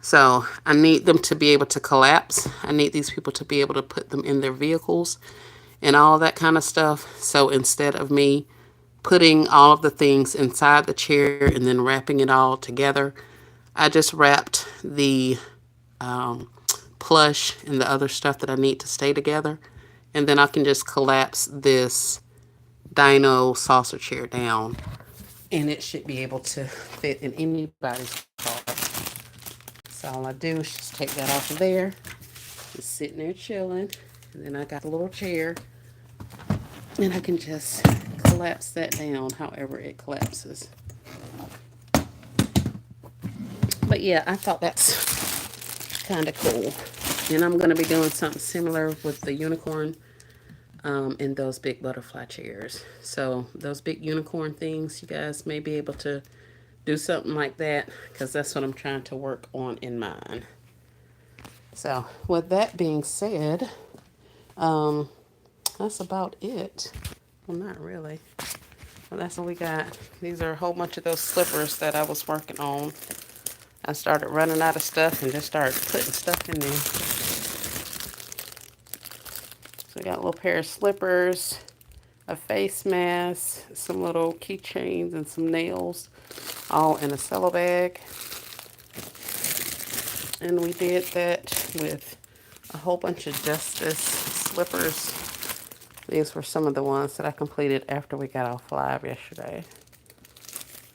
So I need them to be able to collapse. I need these people to be able to put them in their vehicles and all that kind of stuff. So instead of me putting all of the things inside the chair and then wrapping it all together, I just wrapped the plush and the other stuff that I need to stay together. And then I can just collapse this dino saucer chair down. And it should be able to fit in anybody's car. So all I do is just take that off of there. It's sitting there chilling. And then I got the little chair. And I can just collapse that down however it collapses. But yeah, I thought that's kind of cool. And I'm going to be doing something similar with the unicorn and those big butterfly chairs. So those big unicorn things, you guys may be able to do something like that, because that's what I'm trying to work on in mine. So with that being said, that's about it. Well, not really. Well, that's what we got. These are a whole bunch of those slippers that I was working on. I started running out of stuff and just started putting stuff in there. So we got a little pair of slippers, a face mask, some little keychains, and some nails, all in a cello bag. And we did that with a whole bunch of Justice slippers. These were some of the ones that I completed after we got off live yesterday,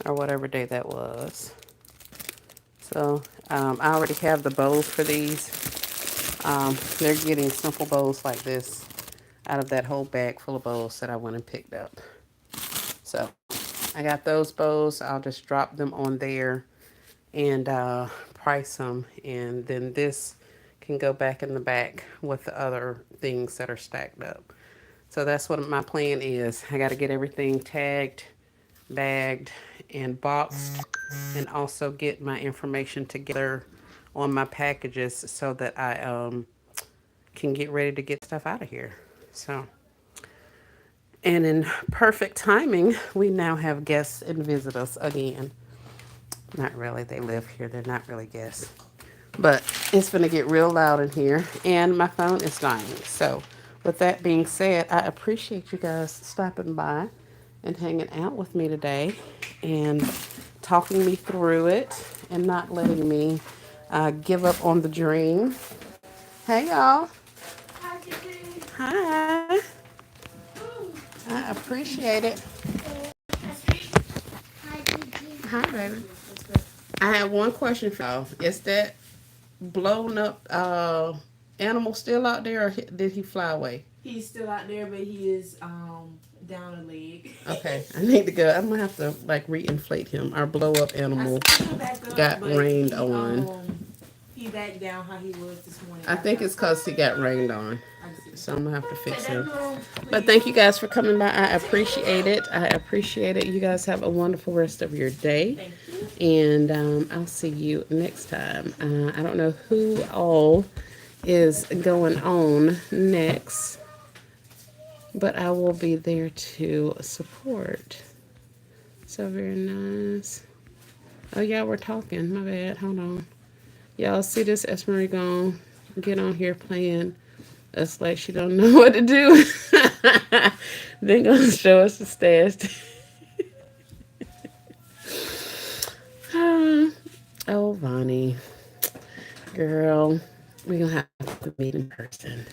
or whatever day that was. So I already have the bows for these. They're getting simple bows like this out of that whole bag full of bows that I went and picked up. So I got those bows. I'll just drop them on there and price them. And then this can go back in the back with the other things that are stacked up. So that's what my plan is. I got to get everything tagged, bagged, and boxed, and also get my information together on my packages so that I can get ready to get stuff out of here. So, and in perfect timing, we now have guests and visitors again. Not really, they live here. They're not really guests. But it's going to get real loud in here, and my phone is dying. So with that being said, I appreciate you guys stopping by and hanging out with me today and talking me through it and not letting me give up on the dream. Hey, y'all. Hi. I appreciate it. Hi, baby. I have one question for y'all. Is that blown up animal still out there, or did he fly away? He's still out there, but he is down a leg. Okay, I need to go. I'm gonna have to like reinflate him. Our blow up animal got rained on. He back down how he was this morning. I think it's because he got rained on. So I'm gonna have to fix him. But thank you guys for coming by. I appreciate it. I appreciate it. You guys have a wonderful rest of your day. And I'll see you next time. I don't know who all is going on next. but I will be there to support. So very nice. Oh, y'all were talking. My bad. Hold on. Y'all see this Esmery gone get on here playing us like she don't know what to do. Then gonna show us the stash. Oh, Vonnie. Girl, we gonna have to meet in person.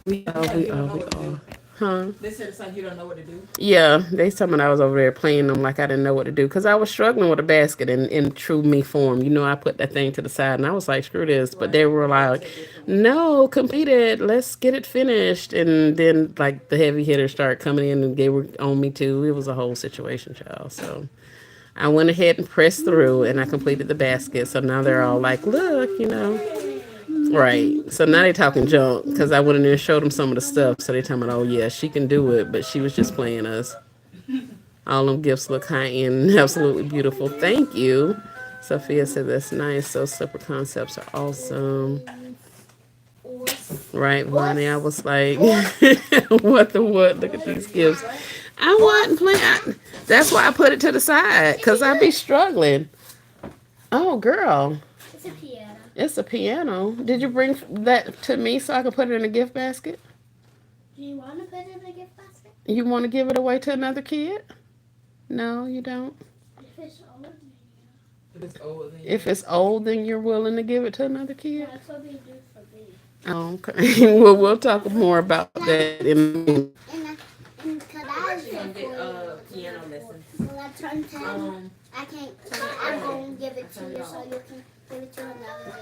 It's like you don't know We what to are. do. Huh? They said it's like you don't know what to do. Yeah, they told me I was over there playing them like I didn't know what to do because I was struggling with a basket in true me form. You know, I put that thing to the side and I was like, screw this. But they Right. were You gotta like, take it from there. no, complete it. Let's get it finished. And then, like, the heavy hitters started coming in and they were on me too. It was a whole situation, child. So I went ahead and pressed through and I completed the basket. So now they're all like, look, you know. Right. So now they talking junk because I went in there and showed them some of the stuff. So they talking about, oh yeah, she can do it, but she was just playing us. All them gifts look high end and absolutely beautiful. Thank you. Sophia said that's nice. Those slipper concepts are awesome. Right, Vonnie? I was like, what the what? Look at these gifts. I wasn't playing. That's why I put it to the side because I be struggling. Oh, girl. It's a piano. It's a piano. Did you bring that to me so I can put it in a gift basket? Do you want to put it in a gift basket? You want to give it away to another kid? No, you don't. If it's old, then If it's old, then If yeah. it's old, then you're willing to give it to another yeah. kid? That's what we do for me. Oh, okay. Well, we'll talk more about that in a minute. And because I was She's gonna get piano lessons. when I turn 10, I can't. I'm going to give it to Turn you it so off. you can give it to another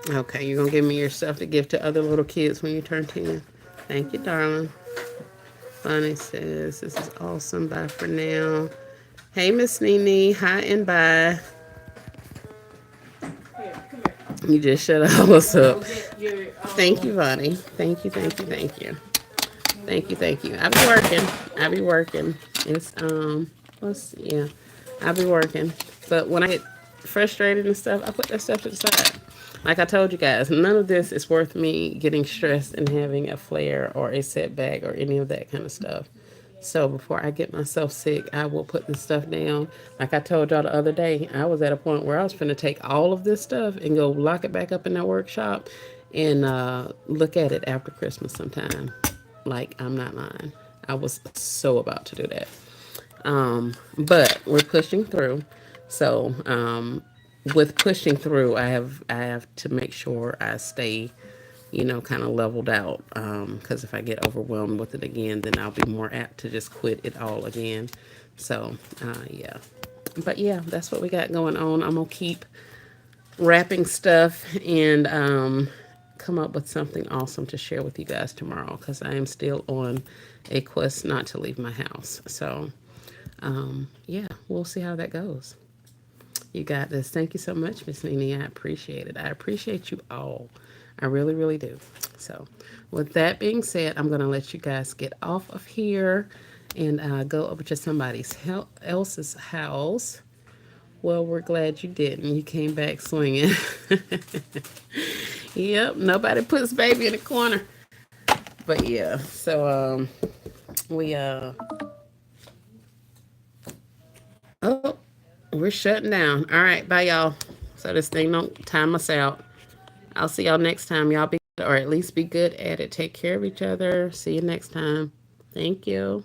kid. Okay, you're going to give me your stuff to give to other little kids when you turn 10. Thank you, darling. Bonnie says, this is awesome. Bye for now. Hey, Miss Nene. Hi and bye. Here, come here. You just shut all us Go up. get your Thank you, Bonnie. Thank you, thank you, thank you. Thank you, thank you. I be working. I be working. It's let's yeah. I be working. But when I get frustrated and stuff, I put that stuff to the side. Like I told you guys, none of this is worth me getting stressed and having a flare or a setback or any of that kind of stuff. So before I get myself sick, I will put this stuff down. Like I told y'all the other day, I was at a point where I was finna take all of this stuff and go lock it back up in that workshop and look at it after Christmas sometime. Like I'm not lying. I was so about to do that. But we're pushing through. So with pushing through, I have to make sure I stay, kind of leveled out. Because if I get overwhelmed with it again, then I'll be more apt to just quit it all again. So yeah, but yeah, that's what we got going on. I'm gonna keep wrapping stuff and come up with something awesome to share with you guys tomorrow because I am still on a quest not to leave my house. So yeah, we'll see how that goes. You got this. Thank you so much, Miss Nene. I appreciate it. I appreciate you all. I really, really do. So, with that being said, I'm going to let you guys get off of here and go over to somebody's else's house. Well, we're glad you didn't. You came back swinging. Yep, nobody puts baby in the corner. But yeah, so we oh, we're shutting down. All right, bye y'all. So this thing don't time us out. I'll see y'all next time. Y'all be good, or at least be good at it. Take care of each other. See you next time. Thank you.